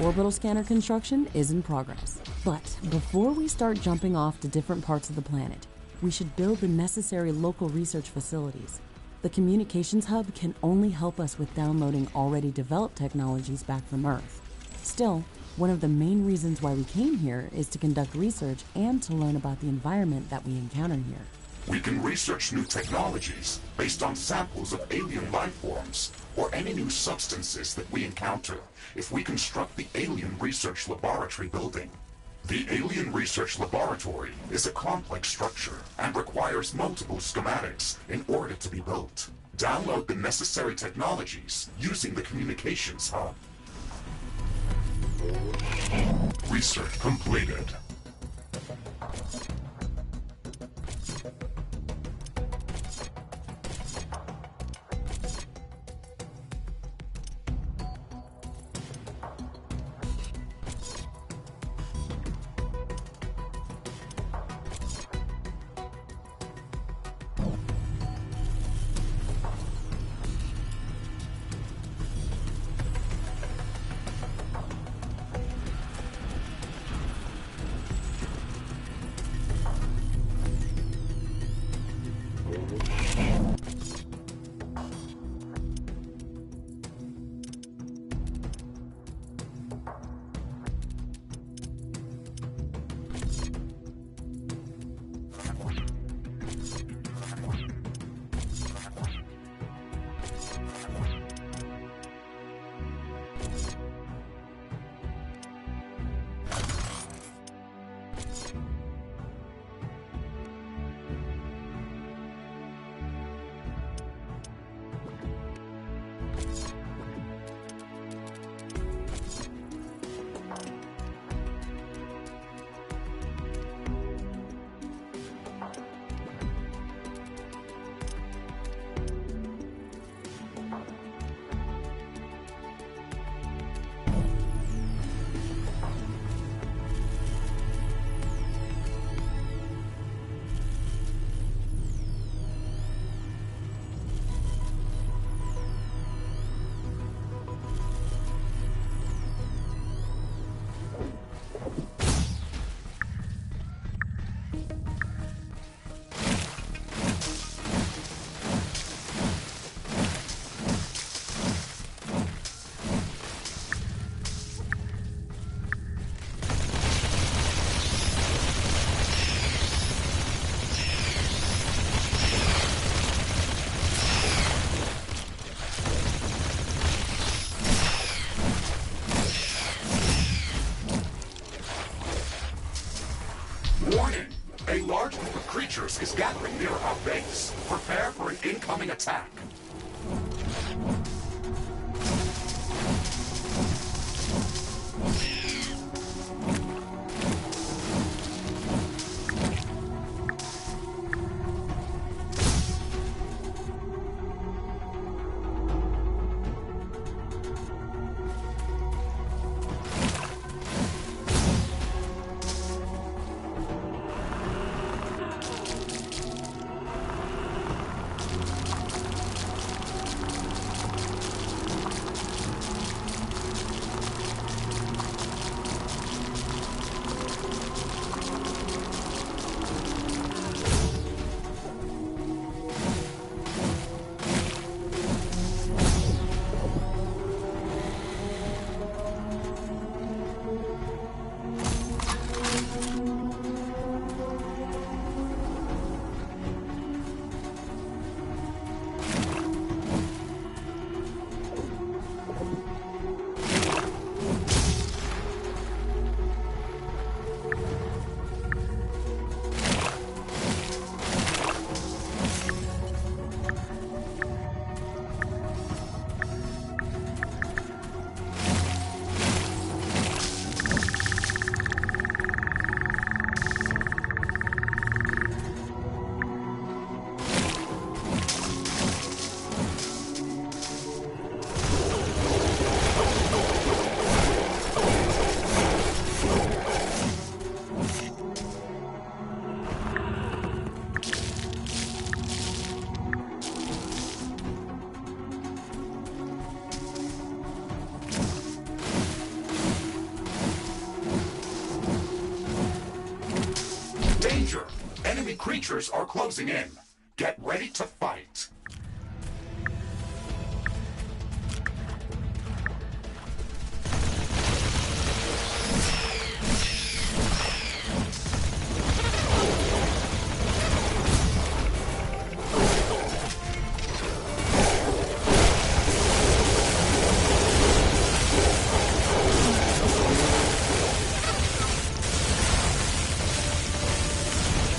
Orbital scanner construction is in progress. But before we start jumping off to different parts of the planet, we should build the necessary local research facilities. The communications hub can only help us with downloading already developed technologies back from Earth. Still, one of the main reasons why we came here is to conduct research and to learn about the environment that we encounter here. We can research new technologies based on samples of alien life forms or any new substances that we encounter if we construct the Alien Research Laboratory building. The Alien Research Laboratory is a complex structure and requires multiple schematics in order to be built. Download the necessary technologies using the communications hub. Research completed. Warning! A large group of creatures is gathering near our base. Prepare for an incoming attack. Creatures are closing in. Get ready to fight.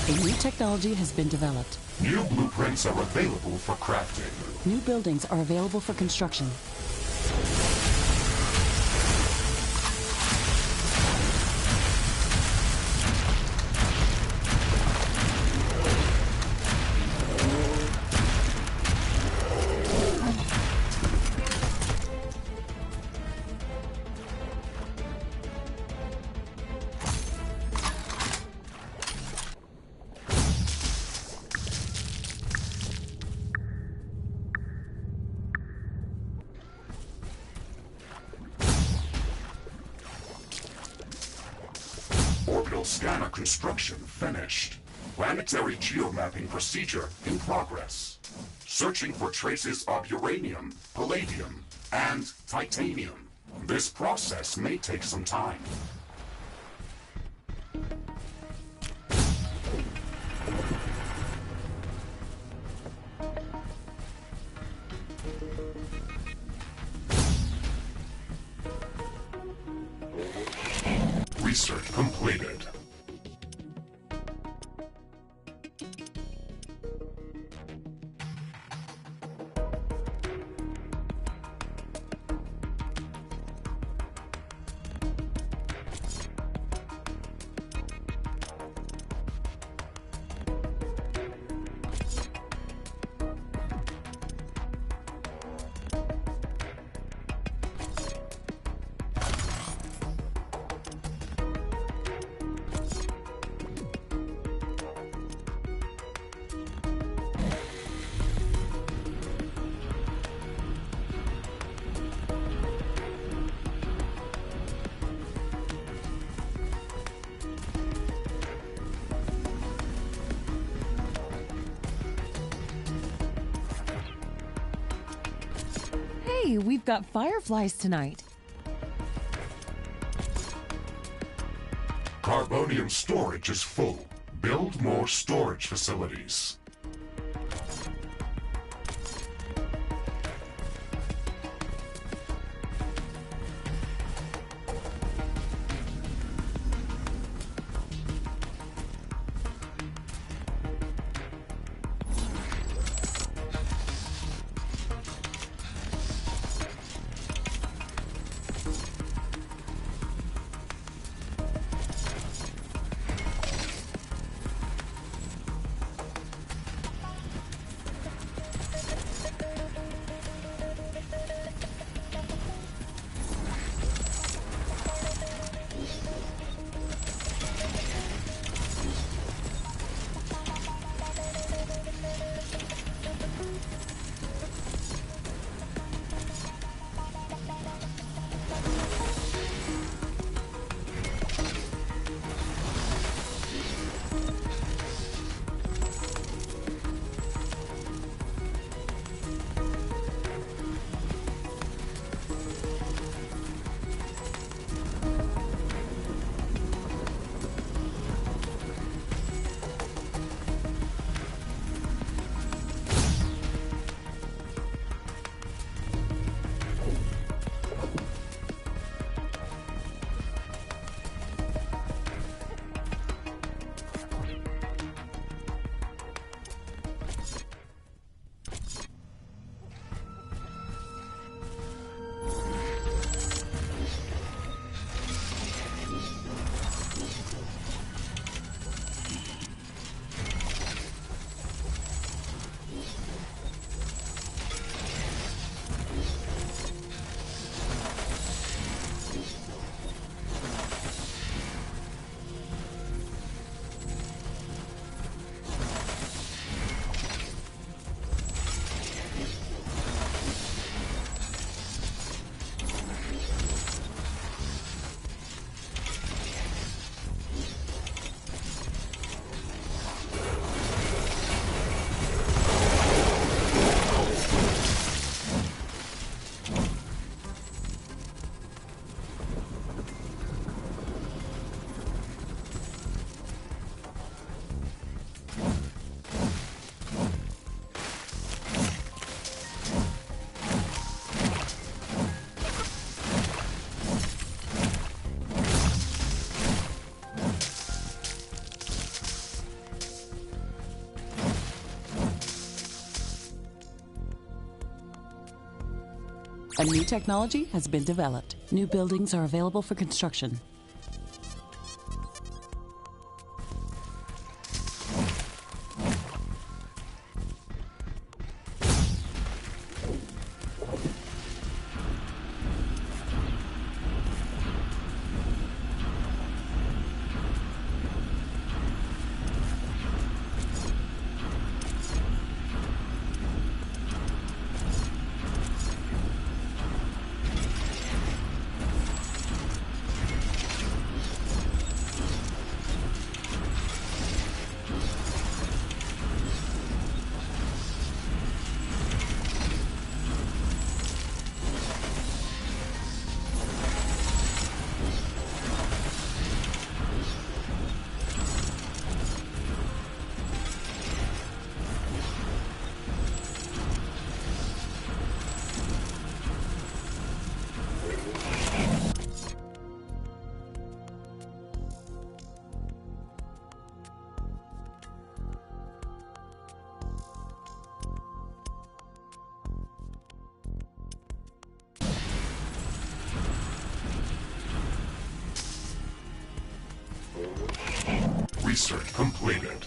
A new technology has been developed. New blueprints are available for crafting. New buildings are available for construction. Orbital scanner construction finished. Planetary geomapping procedure in progress. Searching for traces of uranium, palladium, and titanium. This process may take some time. Research completed. Hey, we've got fireflies tonight. Carbonium storage is full. Build more storage facilities. A new technology has been developed. New buildings are available for construction. Research completed.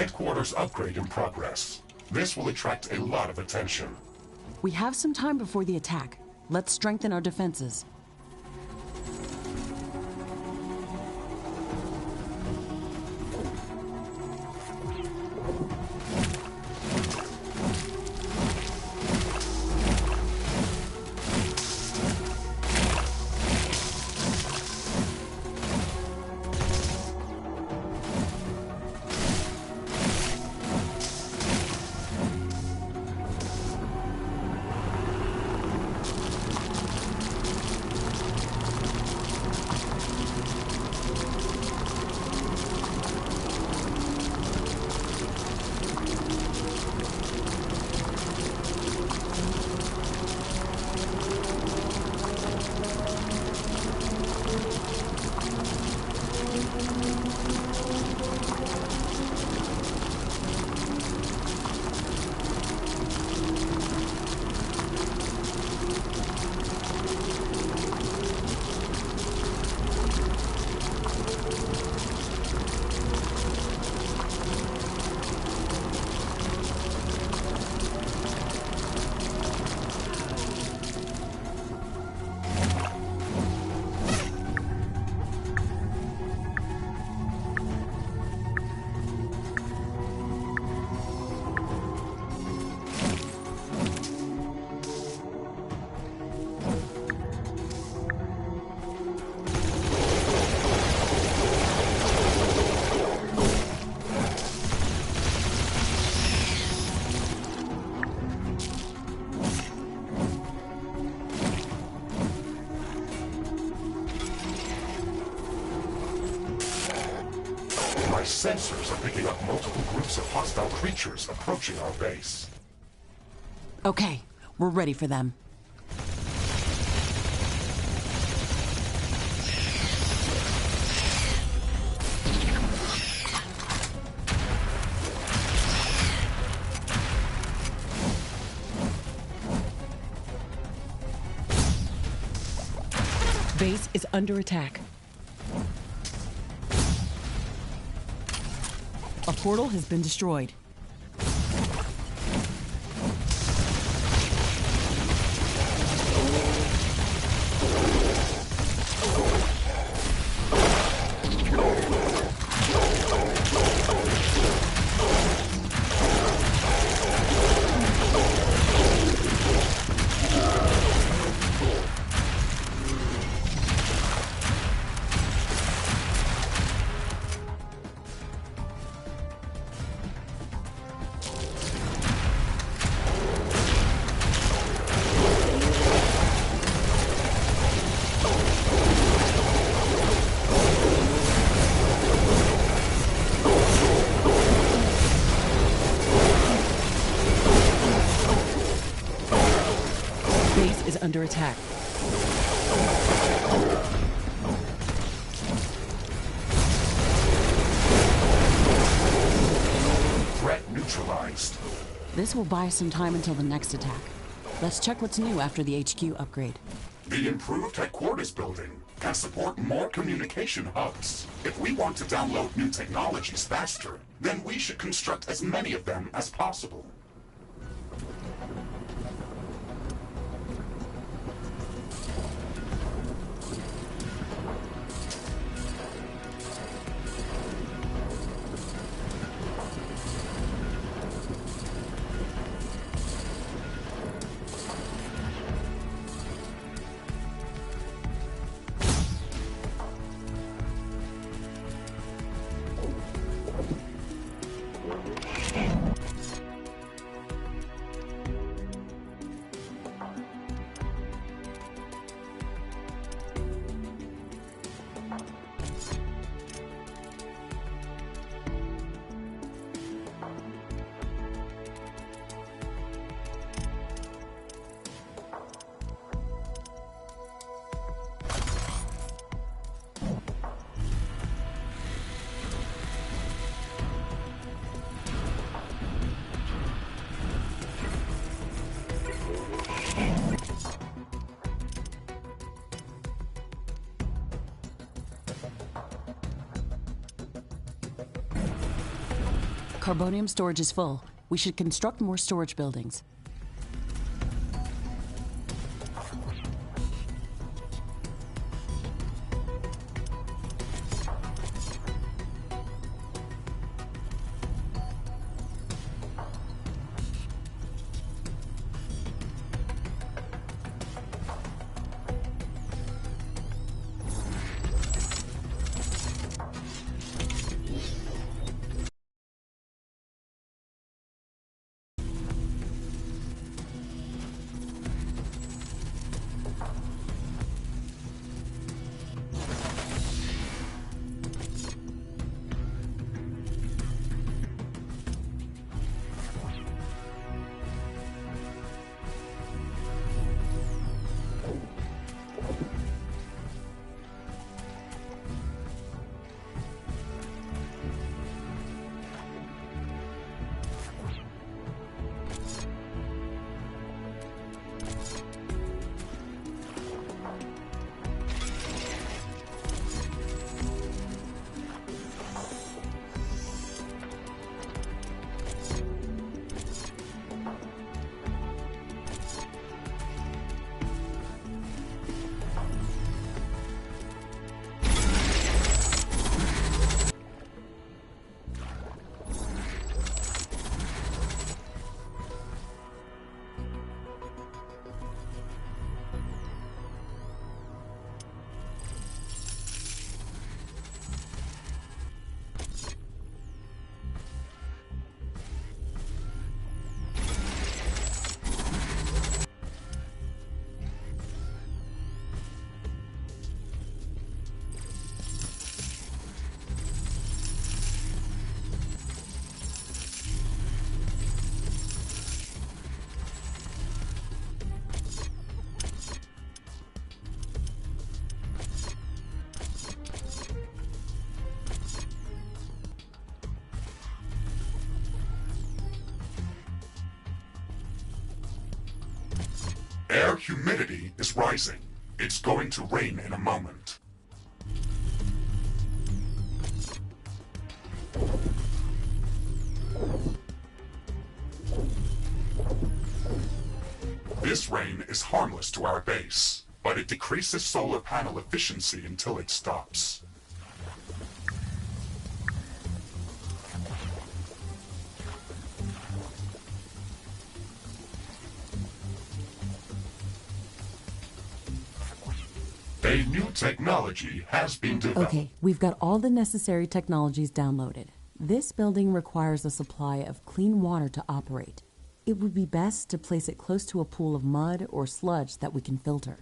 Headquarters upgrade in progress. This will attract a lot of attention. We have some time before the attack. Let's strengthen our defenses. Sensors are picking up multiple groups of hostile creatures approaching our base. Okay, we're ready for them. Base is under attack. A portal has been destroyed. Base is under attack. Threat neutralized. This will buy us some time until the next attack. Let's check what's new after the HQ upgrade. The improved headquarters building can support more communication hubs. If we want to download new technologies faster, then we should construct as many of them as possible. Carbonium storage is full. We should construct more storage buildings. Air humidity is rising. It's going to rain in a moment. This rain is harmless to our base, but it decreases solar panel efficiency until it stops. A new technology has been developed. Okay, we've got all the necessary technologies downloaded. This building requires a supply of clean water to operate. It would be best to place it close to a pool of mud or sludge that we can filter.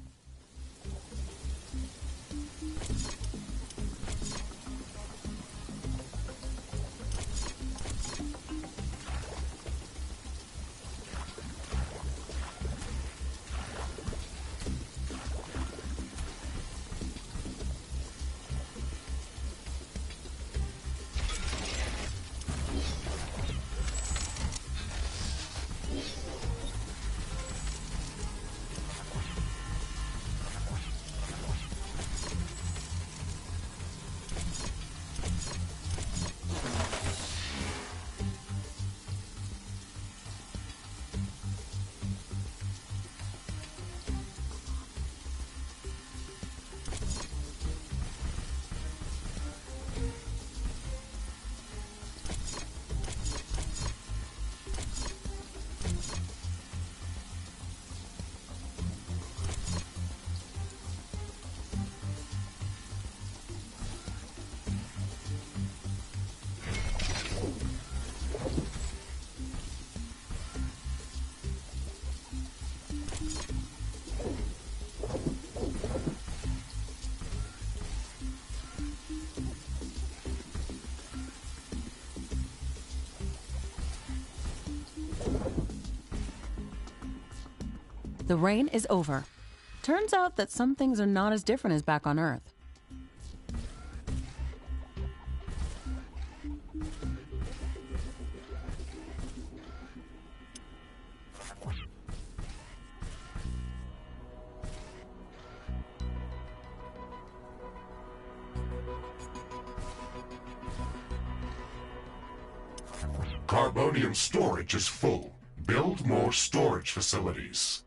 The rain is over. Turns out that some things are not as different as back on Earth. carbonium storage is full. Build more storage facilities.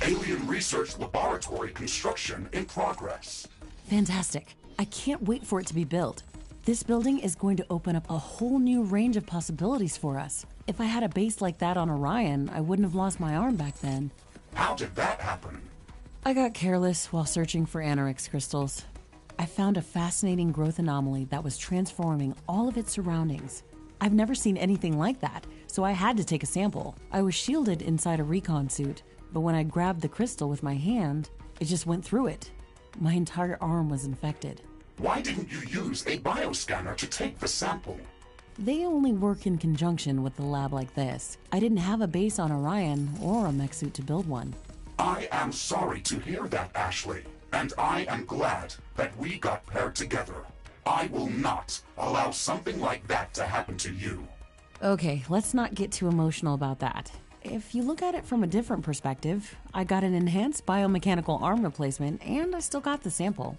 Alien Research Laboratory construction in progress. Fantastic. I can't wait for it to be built. This building is going to open up a whole new range of possibilities for us. If I had a base like that on Orion, I wouldn't have lost my arm back then. How did that happen? I got careless while searching for Anorix crystals. I found a fascinating growth anomaly that was transforming all of its surroundings. I've never seen anything like that, so I had to take a sample. I was shielded inside a recon suit, but when I grabbed the crystal with my hand, it just went through it. My entire arm was infected. Why didn't you use a bioscanner to take the sample? They only work in conjunction with a lab like this. I didn't have a base on Orion or a mech suit to build one. I am sorry to hear that, Ashley, and I am glad that we got paired together. I will not allow something like that to happen to you. Okay, let's not get too emotional about that. If you look at it from a different perspective, I got an enhanced biomechanical arm replacement and I still got the sample.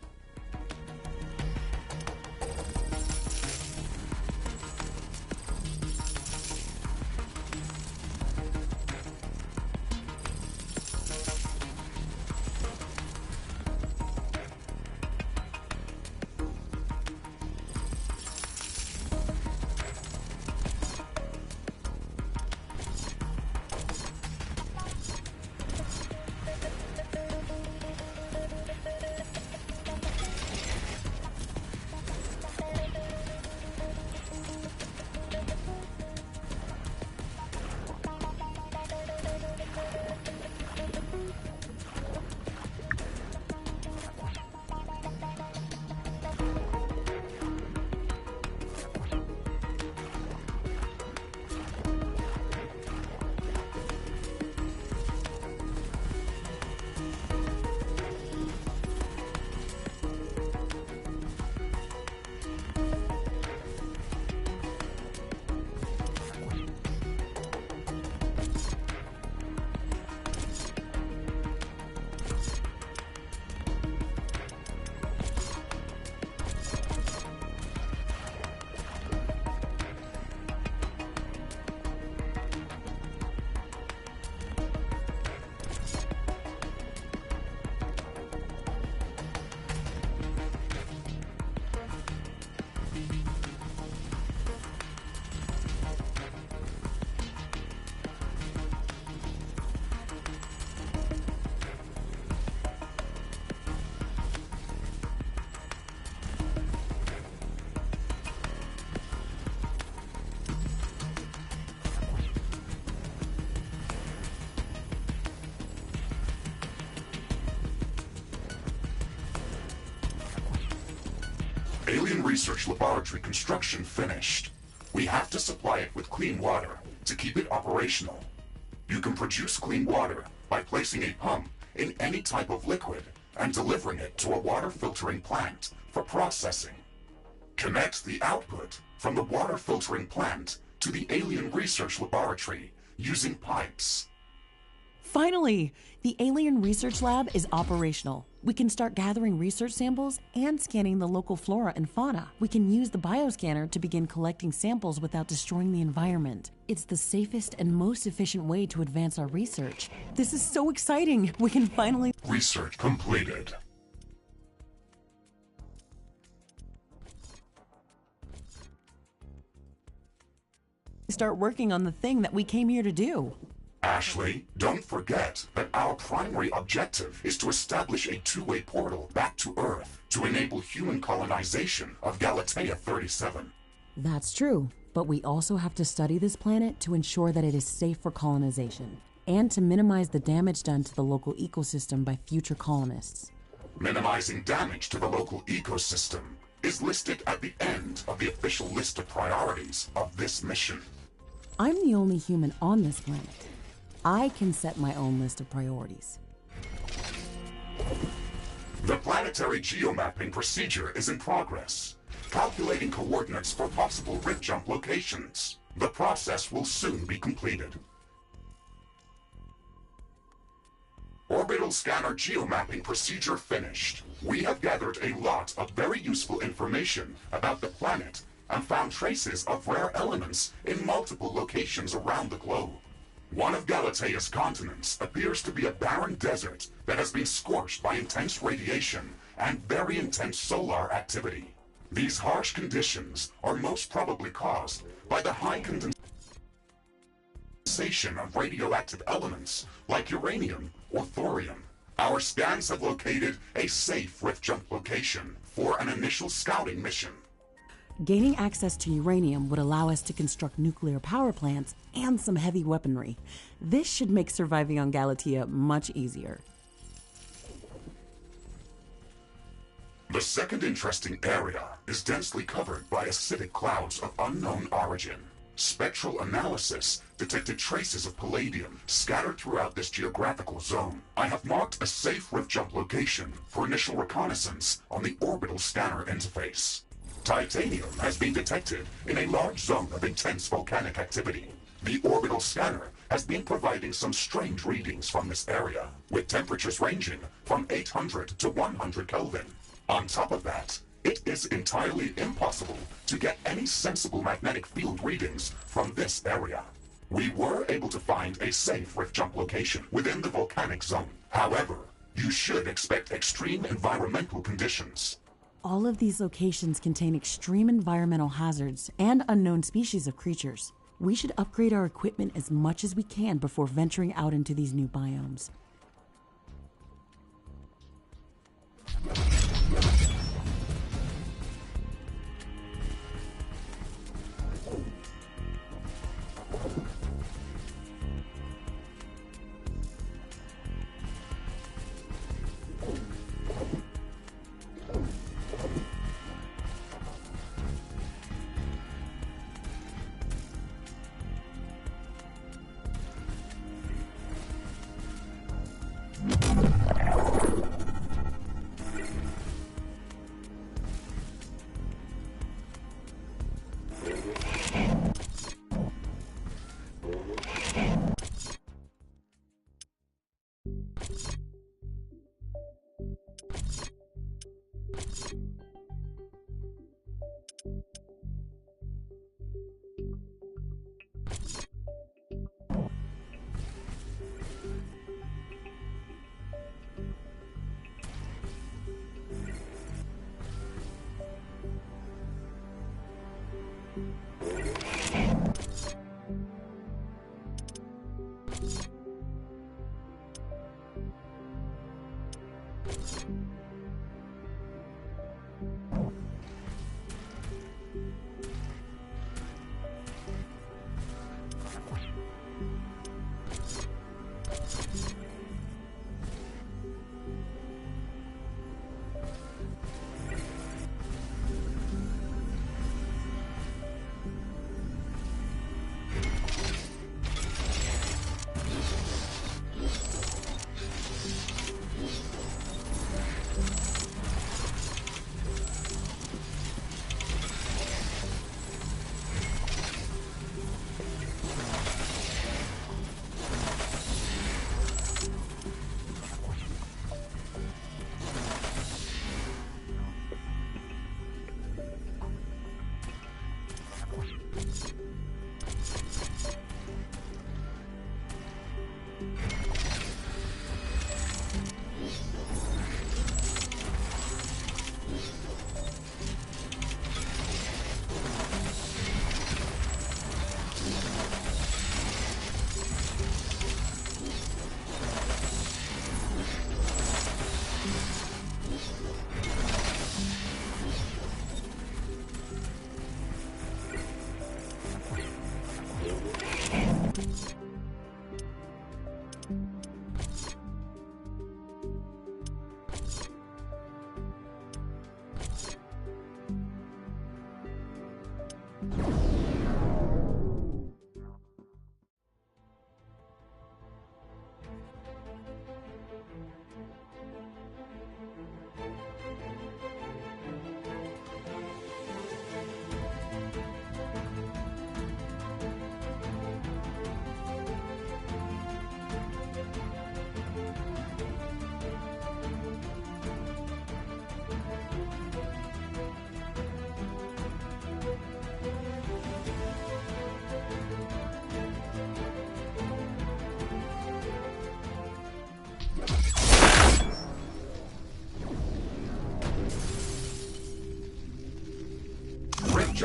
Alien Research Laboratory construction finished. We have to supply it with clean water to keep it operational. You can produce clean water by placing a pump in any type of liquid and delivering it to a water filtering plant for processing. Connect the output from the water filtering plant to the Alien Research Laboratory using pipes. Finally! The Alien Research Lab is operational. We can start gathering research samples and scanning the local flora and fauna. We can use the bioscanner to begin collecting samples without destroying the environment. It's the safest and most efficient way to advance our research. This is so exciting! We can finally... Research completed. start working on the thing that we came here to do. Ashley, don't forget that our primary objective is to establish a two-way portal back to Earth to enable human colonization of Galatea 37. That's true, but we also have to study this planet to ensure that it is safe for colonization, and to minimize the damage done to the local ecosystem by future colonists. Minimizing damage to the local ecosystem is listed at the end of the official list of priorities of this mission. I'm the only human on this planet. I can set my own list of priorities. The planetary geomapping procedure is in progress, calculating coordinates for possible rift jump locations. The process will soon be completed. Orbital scanner geomapping procedure finished. We have gathered a lot of very useful information about the planet and found traces of rare elements in multiple locations around the globe. One of Galatea's continents appears to be a barren desert that has been scorched by intense radiation and very intense solar activity. These harsh conditions are most probably caused by the high condensation of radioactive elements like uranium or thorium. Our scans have located a safe rift jump location for an initial scouting mission. Gaining access to uranium would allow us to construct nuclear power plants and some heavy weaponry. This should make surviving on Galatea much easier. The second interesting area is densely covered by acidic clouds of unknown origin. Spectral analysis detected traces of palladium scattered throughout this geographical zone. I have marked a safe rift jump location for initial reconnaissance on the orbital scanner interface. Titanium has been detected in a large zone of intense volcanic activity. The orbital scanner has been providing some strange readings from this area, with temperatures ranging from 800 to 100 Kelvin. On top of that, it is entirely impossible to get any sensible magnetic field readings from this area. We were able to find a safe rift jump location within the volcanic zone. However, you should expect extreme environmental conditions. All of these locations contain extreme environmental hazards and unknown species of creatures. We should upgrade our equipment as much as we can before venturing out into these new biomes.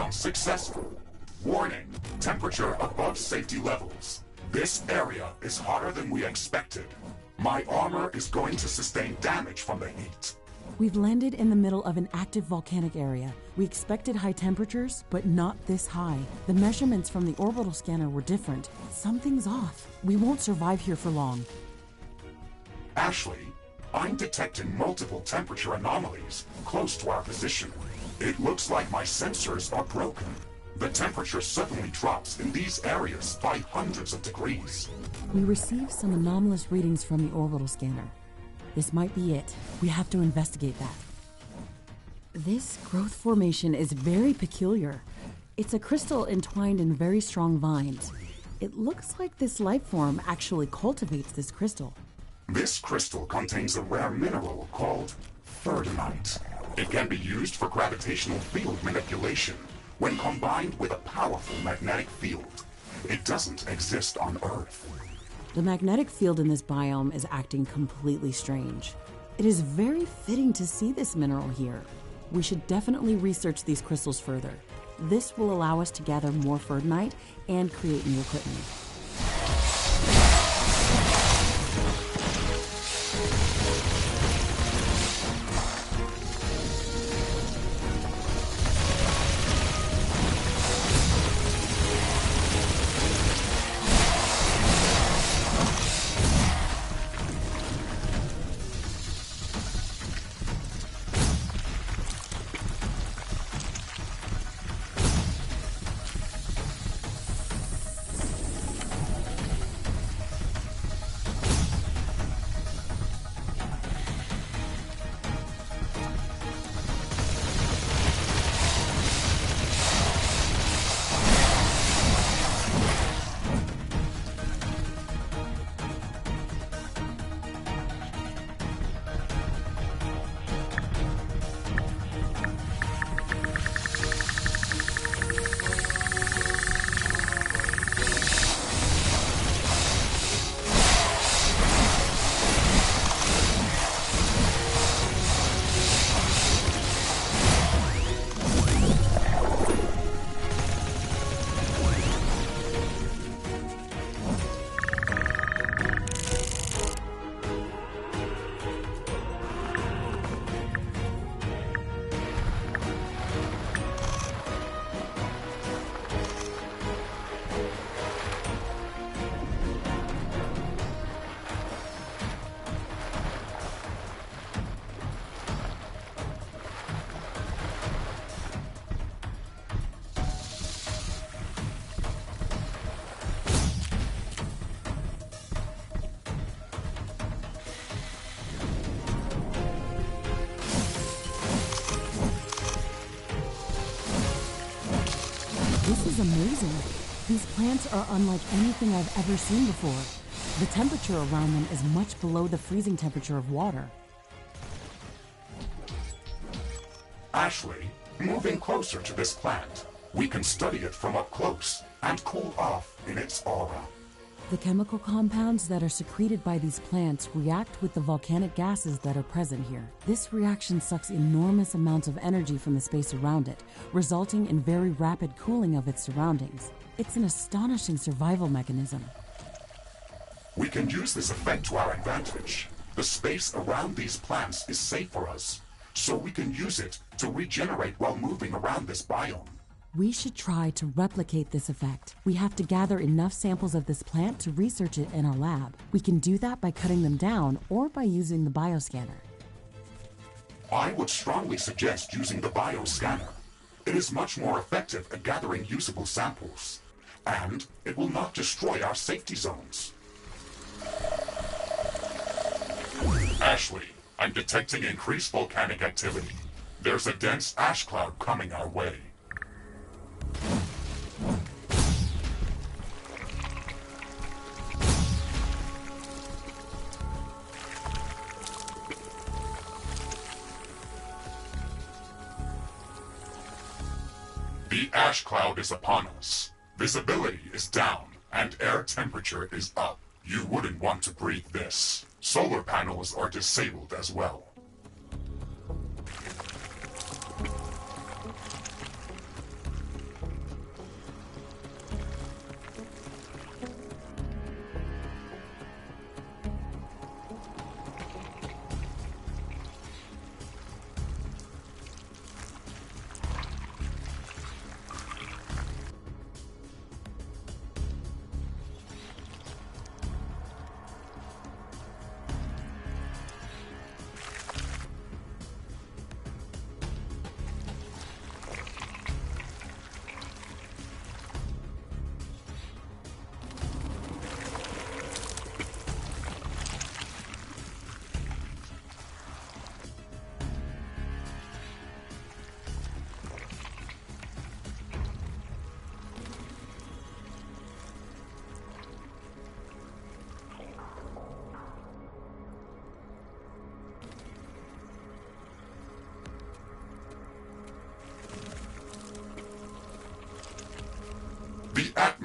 Lockdown successful. Warning, temperature above safety levels. This area is hotter than we expected. My armor is going to sustain damage from the heat. We've landed in the middle of an active volcanic area. We expected high temperatures, but not this high. The measurements from the orbital scanner were different. Something's off. We won't survive here for long. Ashley, I'm detecting multiple temperature anomalies close to our position. It looks like my sensors are broken. The temperature suddenly drops in these areas by hundreds of degrees. We received some anomalous readings from the orbital scanner. This might be it. We have to investigate that. This growth formation is very peculiar. It's a crystal entwined in very strong vines. It looks like this life form actually cultivates this crystal. This crystal contains a rare mineral called Ferdinite. It can be used for gravitational field manipulation when combined with a powerful magnetic field. It doesn't exist on Earth. The magnetic field in this biome is acting completely strange. It is very fitting to see this mineral here. We should definitely research these crystals further. This will allow us to gather more Ferdinite and create new equipment. This is amazing. These plants are unlike anything I've ever seen before. The temperature around them is much below the freezing temperature of water. Ashley, moving closer to this plant, we can study it from up close and cool off in its aura. The chemical compounds that are secreted by these plants react with the volcanic gases that are present here. This reaction sucks enormous amounts of energy from the space around it, resulting in very rapid cooling of its surroundings. It's an astonishing survival mechanism. We can use this effect to our advantage. The space around these plants is safe for us, so we can use it to regenerate while moving around this biome. We should try to replicate this effect. We have to gather enough samples of this plant to research it in our lab. We can do that by cutting them down or by using the bioscanner. I would strongly suggest using the bioscanner. It is much more effective at gathering usable samples, and it will not destroy our safety zones. Ashley, I'm detecting increased volcanic activity. There's a dense ash cloud coming our way. The ash cloud is upon us. Visibility is down, and air temperature is up. You wouldn't want to breathe this. Solar panels are disabled as well.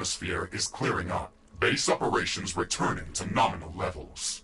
atmosphere is clearing up. Base operations returning to nominal levels.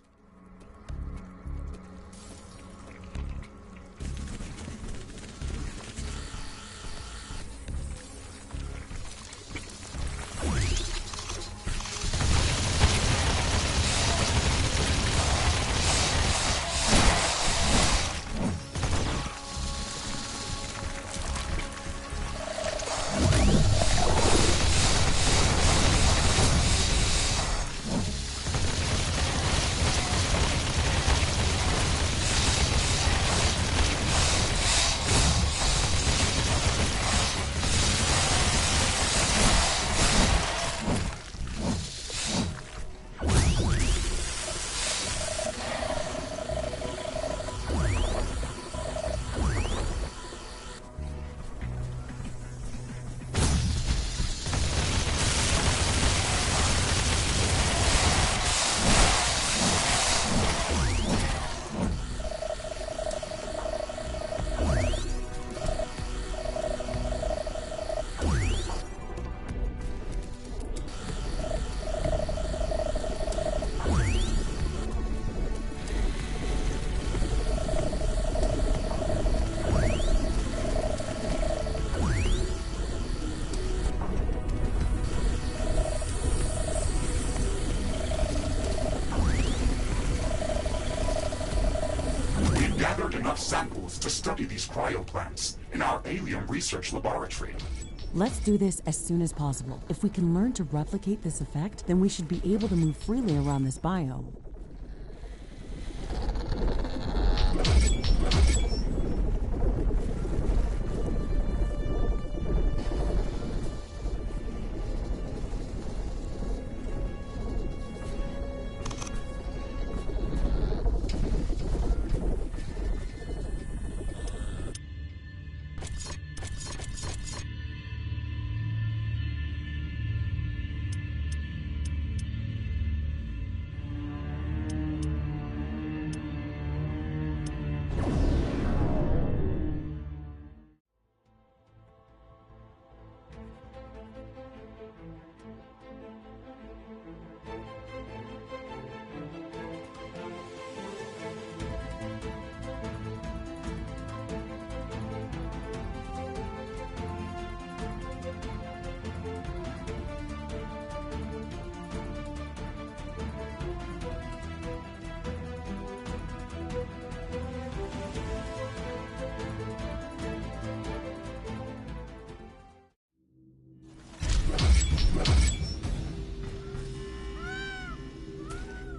Gathered enough samples to study these cryoplants in our alien research laboratory. Let's do this as soon as possible. If we can learn to replicate this effect, then we should be able to move freely around this biome.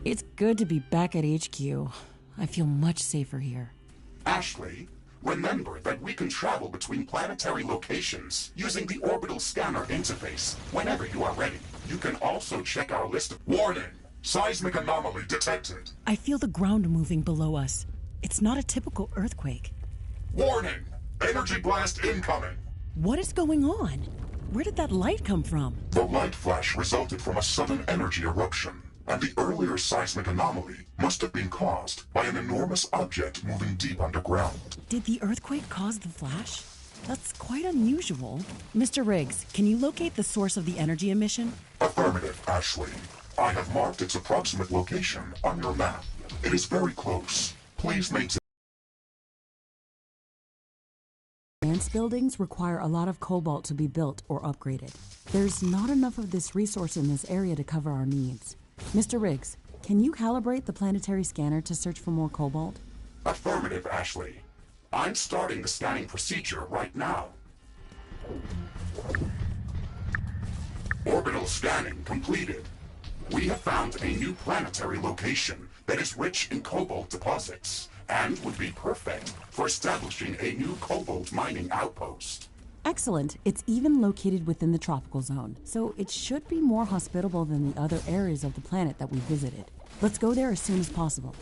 It's good to be back at HQ. I feel much safer here. Ashley, remember that we can travel between planetary locations using the orbital scanner interface whenever you are ready. You can also check our list of... Warning! Seismic anomaly detected. I feel the ground moving below us. It's not a typical earthquake. Warning! Energy blast incoming! What is going on? Where did that light come from? The light flash resulted from a sudden energy eruption, and the earlier seismic anomaly must have been caused by an enormous object moving deep underground. Did the earthquake cause the flash? That's quite unusual. Mr. Riggs, can you locate the source of the energy emission? Affirmative, Ashley. I have marked its approximate location on your map. It is very close. Please maintain... Advanced buildings require a lot of cobalt to be built or upgraded. There's not enough of this resource in this area to cover our needs. Mr. Riggs, can you calibrate the planetary scanner to search for more cobalt? Affirmative, Ashley. I'm starting the scanning procedure right now. Orbital scanning completed. We have found a new planetary location that is rich in cobalt deposits and would be perfect for establishing a new cobalt mining outpost. Excellent. It's even located within the tropical zone, so it should be more hospitable than the other areas of the planet that we visited. Let's go there as soon as possible.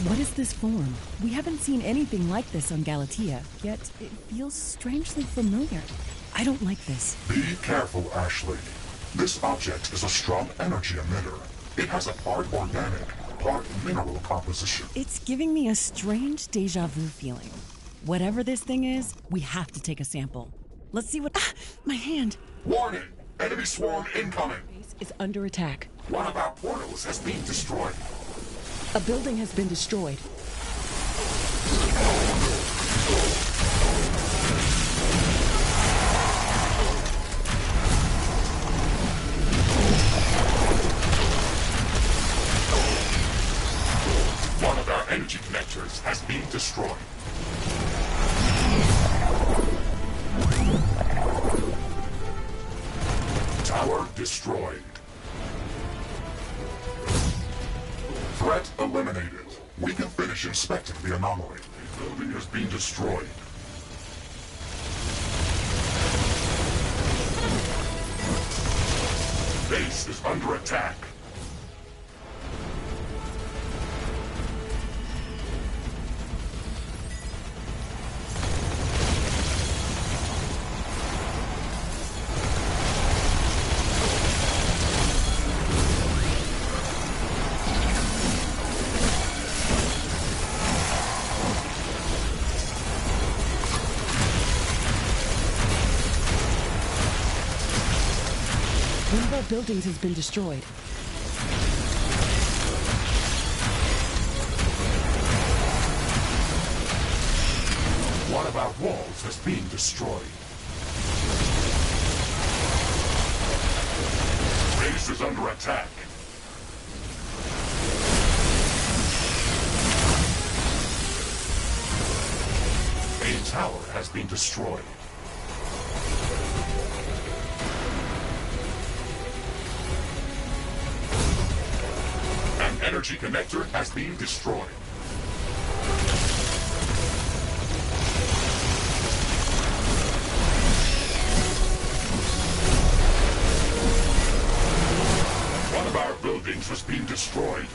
What is this form? We haven't seen anything like this on Galatea, yet it feels strangely familiar. I don't like this. Be careful, Ashley. This object is a strong energy emitter. It has a part organic, part mineral composition. It's giving me a strange deja vu feeling. Whatever this thing is, we have to take a sample. Let's see what... Ah! My hand! Warning! Enemy swarm incoming. Base is under attack. One of our portals has been destroyed. A building has been destroyed. One of our energy connectors has been destroyed. Tower destroyed. Threat eliminated. We can finish inspecting the anomaly. The building has been destroyed. Base is under attack. One of our buildings has been destroyed. One of our walls has been destroyed. Base is under attack. A tower has been destroyed. An energy connector has been destroyed. One of our buildings has been destroyed.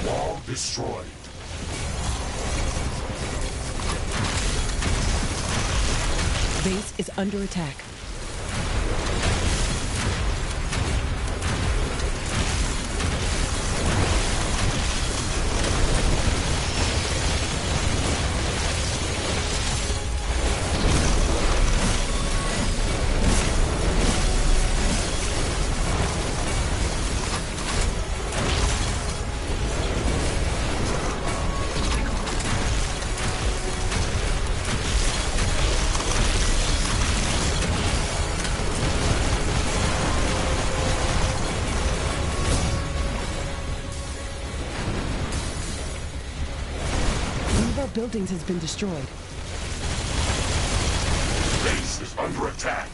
Wall destroyed. Base is under attack. Buildings has been destroyed. Base is under attack.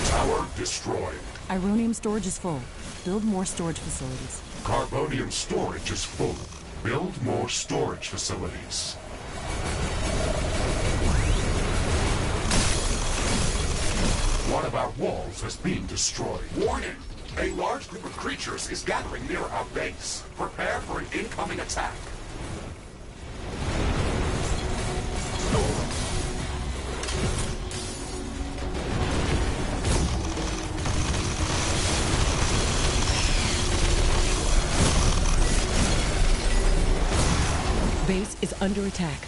Tower destroyed. Ironium storage is full. Build more storage facilities. Carbonium storage is full. Build more storage facilities. One of our walls has been destroyed. Warning! A large group of creatures is gathering near our base. Prepare for an incoming attack. Base is under attack.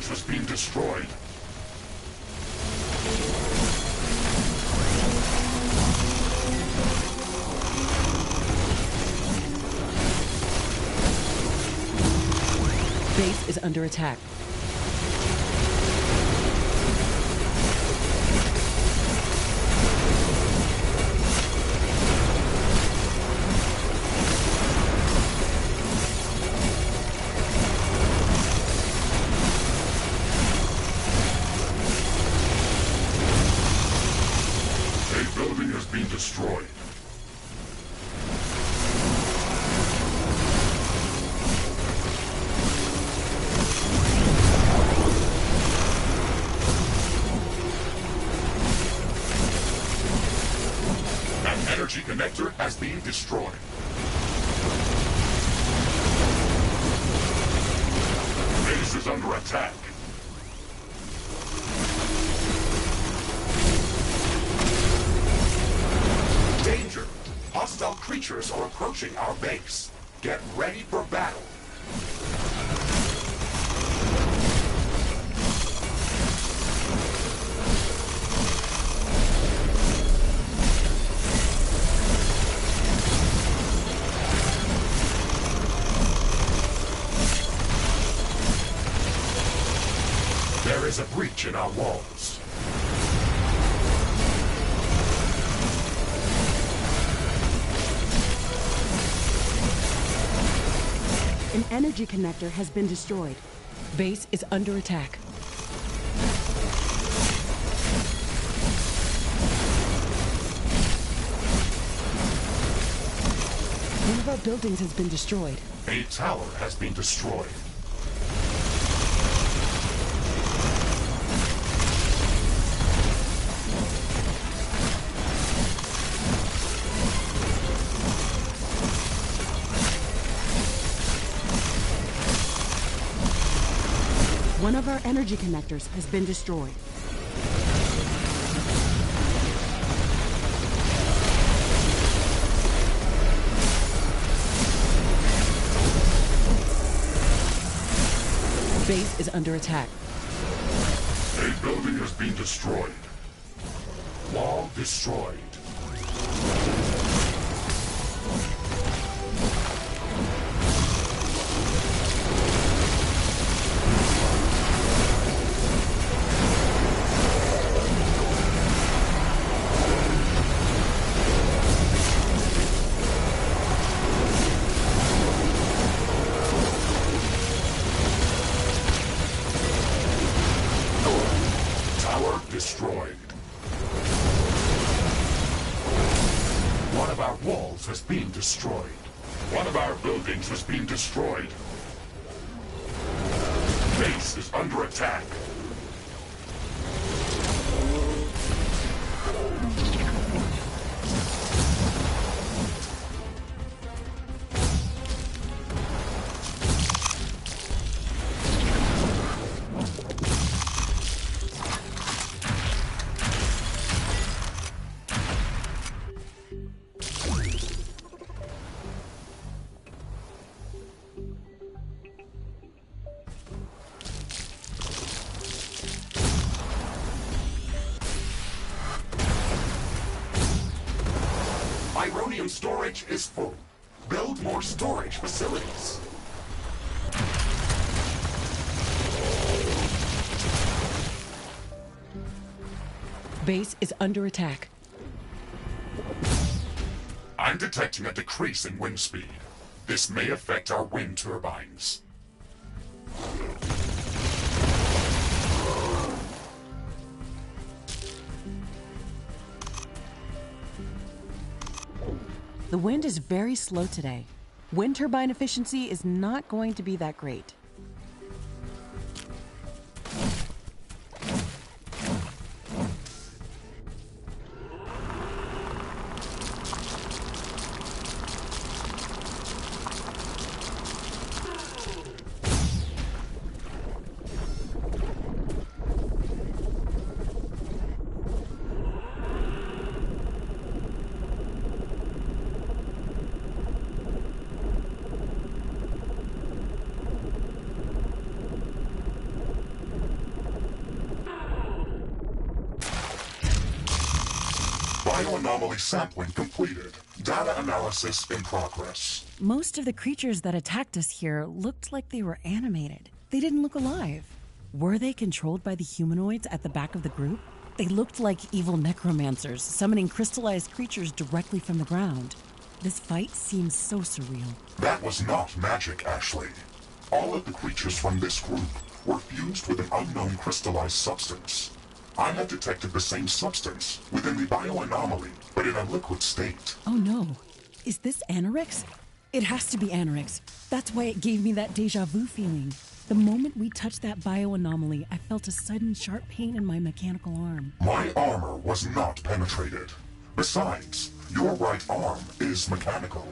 Has been destroyed. Base is under attack. Destroyed. energy connector has been destroyed. Base is under attack. Danger! Hostile creatures are approaching our base. Get ready for battle. There is a breach in our walls. An energy connector has been destroyed. Base is under attack. One of our buildings has been destroyed. A tower has been destroyed. One of our energy connectors has been destroyed. Base is under attack. A building has been destroyed. Wall destroyed. Destroyed. One of our walls has been destroyed. One of our buildings has been destroyed. Base is under attack. Ironium storage is full. Build more storage facilities. Base is under attack. I'm detecting a decrease in wind speed. This may affect our wind turbines. The wind is very slow today. Wind turbine efficiency is not going to be that great. Bioanomaly sampling completed. Data analysis in progress. Most of the creatures that attacked us here looked like they were animated. They didn't look alive. Were they controlled by the humanoids at the back of the group? They looked like evil necromancers, summoning crystallized creatures directly from the ground. This fight seems so surreal. That was not magic, Ashley. All of the creatures from this group were fused with an unknown crystallized substance. I have detected the same substance within the bioanomaly, but in a liquid state. Oh no. Is this Anorix? It has to be Anorix. That's why it gave me that deja vu feeling. The moment we touched that bioanomaly, I felt a sudden sharp pain in my mechanical arm. My armor was not penetrated. Besides, your right arm is mechanical.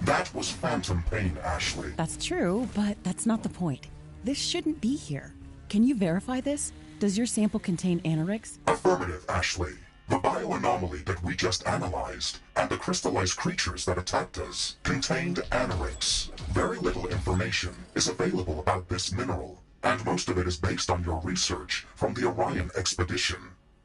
That was phantom pain, Ashley. That's true, but that's not the point. This shouldn't be here. Can you verify this? Does your sample contain anorix? Affirmative, Ashley. The bioanomaly that we just analyzed, and the crystallized creatures that attacked us, contained anorix. Very little information is available about this mineral, and most of it is based on your research from the Orion expedition.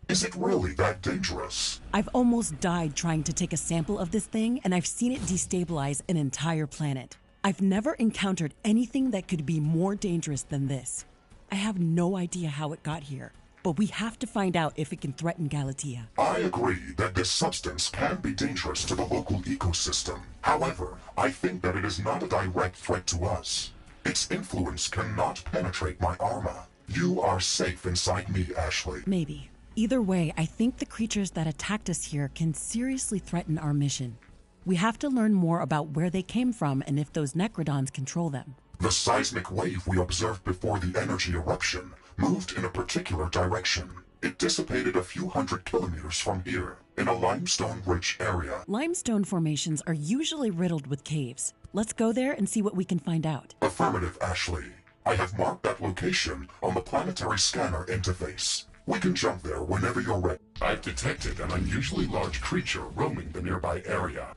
Is it really that dangerous? I've almost died trying to take a sample of this thing, and I've seen it destabilize an entire planet. I've never encountered anything that could be more dangerous than this. I have no idea how it got here, but we have to find out if it can threaten Galatea. I agree that this substance can be dangerous to the local ecosystem. However, I think that it is not a direct threat to us. Its influence cannot penetrate my armor. You are safe inside me, Ashley. Maybe. Either way, I think the creatures that attacked us here can seriously threaten our mission. We have to learn more about where they came from and if those Necrodons control them. The seismic wave we observed before the energy eruption moved in a particular direction. It dissipated a few hundred kilometers from here, in a limestone-rich area. Limestone formations are usually riddled with caves. Let's go there and see what we can find out. Affirmative, Ashley. I have marked that location on the planetary scanner interface. We can jump there whenever you're ready. I've detected an unusually large creature roaming the nearby area.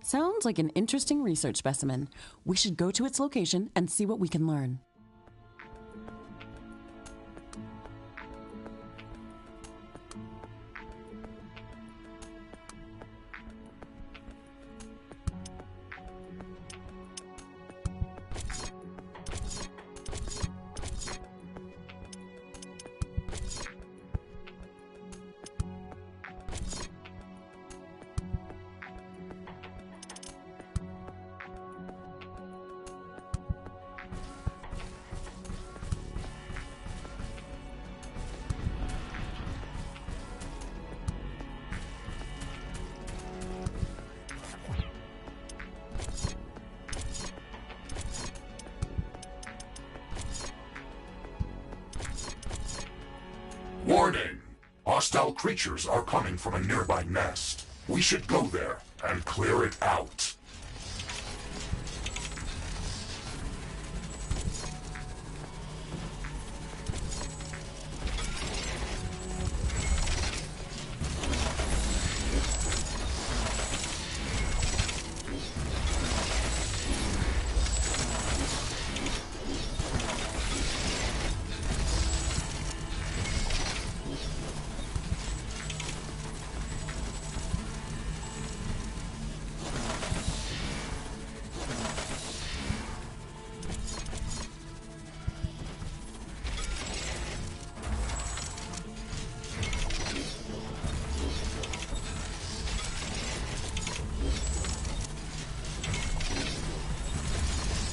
Sounds like an interesting research specimen. We should go to its location and see what we can learn. Warning! Hostile creatures are coming from a nearby nest. We should go there and clear it out.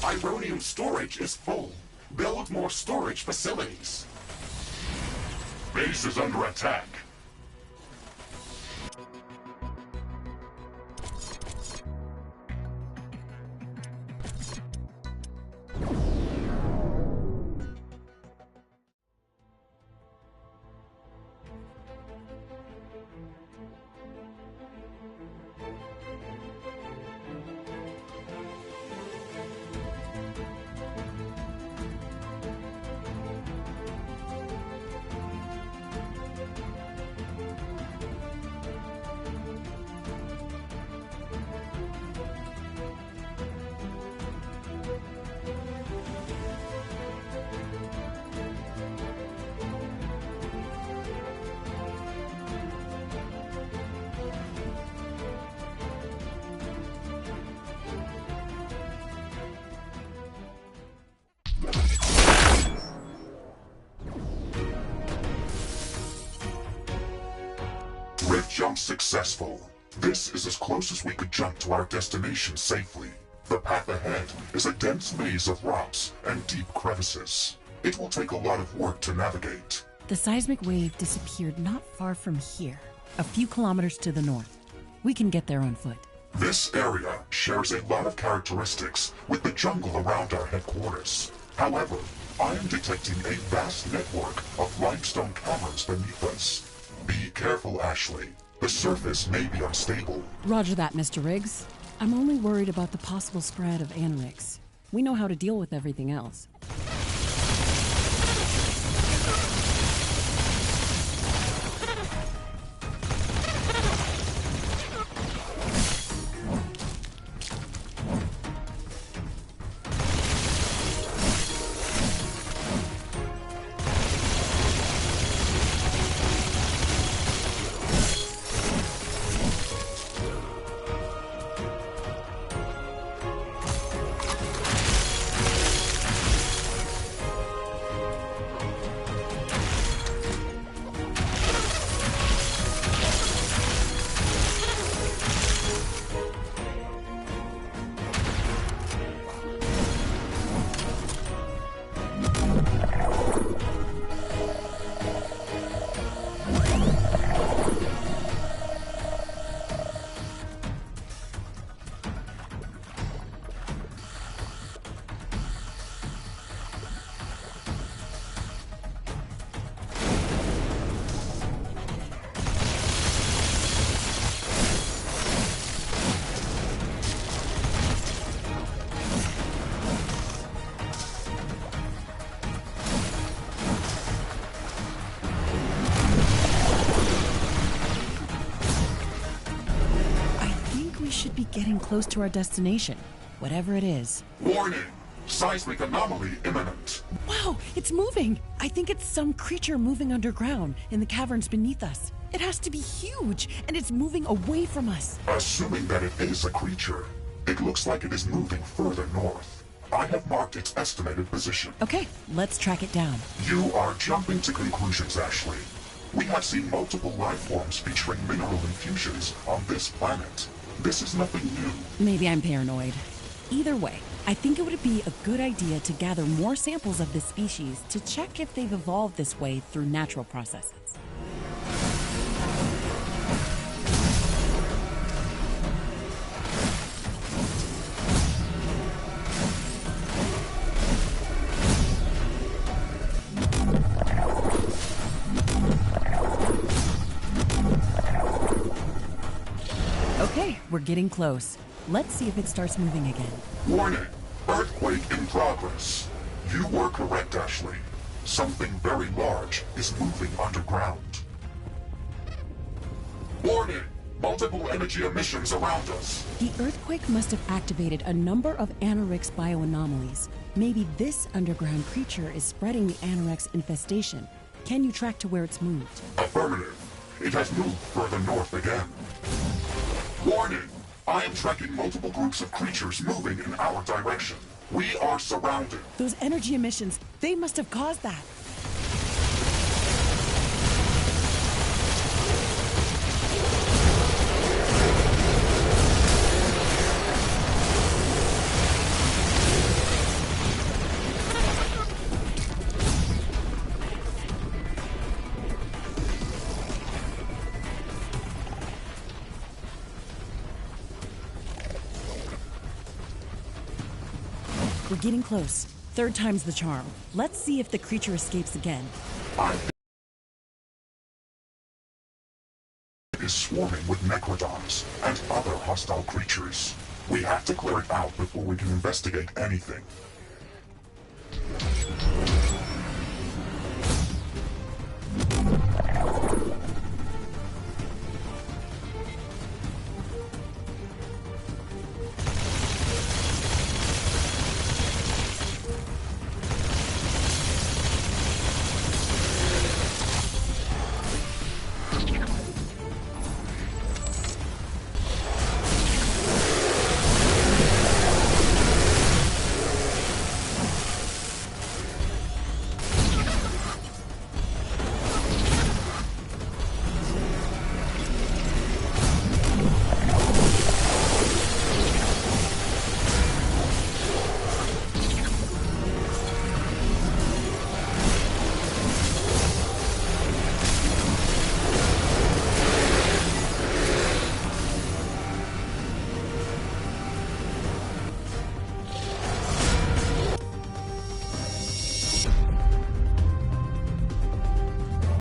Ironium storage is full. Build more storage facilities. Base is under attack. Rift jump successful. This is as close as we could jump to our destination safely. The path ahead is a dense maze of rocks and deep crevices. It will take a lot of work to navigate. The seismic wave disappeared not far from here, a few kilometers to the north. We can get there on foot. This area shares a lot of characteristics with the jungle around our headquarters. However, I am detecting a vast network of limestone caverns beneath us. Be careful, Ashley. The surface may be unstable. Roger that, Mr. Riggs. I'm only worried about the possible spread of anorix. We know how to deal with everything else. Getting close to our destination, whatever it is. Warning! Seismic anomaly imminent. Wow, it's moving! I think it's some creature moving underground in the caverns beneath us. It has to be huge, and it's moving away from us. Assuming that it is a creature, it looks like it is moving further north. I have marked its estimated position. Okay, let's track it down. You are jumping to conclusions, Ashley. We have seen multiple life forms featuring mineral infusions on this planet. This is nothing new. Maybe I'm paranoid. Either way, I think it would be a good idea to gather more samples of this species to check if they've evolved this way through natural processes. Okay, we're getting close. Let's see if it starts moving again. Warning! Earthquake in progress. You were correct, Ashley. Something very large is moving underground. Warning! Multiple energy emissions around us. The earthquake must have activated a number of anorix bioanomalies. Maybe this underground creature is spreading the anorix infestation. Can you track to where it's moved? Affirmative. It has moved further north again. Warning! I am tracking multiple groups of creatures moving in our direction. We are surrounded. Those energy emissions, they must have caused that. We're getting close. Third time's the charm. Let's see if the creature escapes again. It is swarming with necrodons and other hostile creatures. We have to clear it out before we can investigate anything.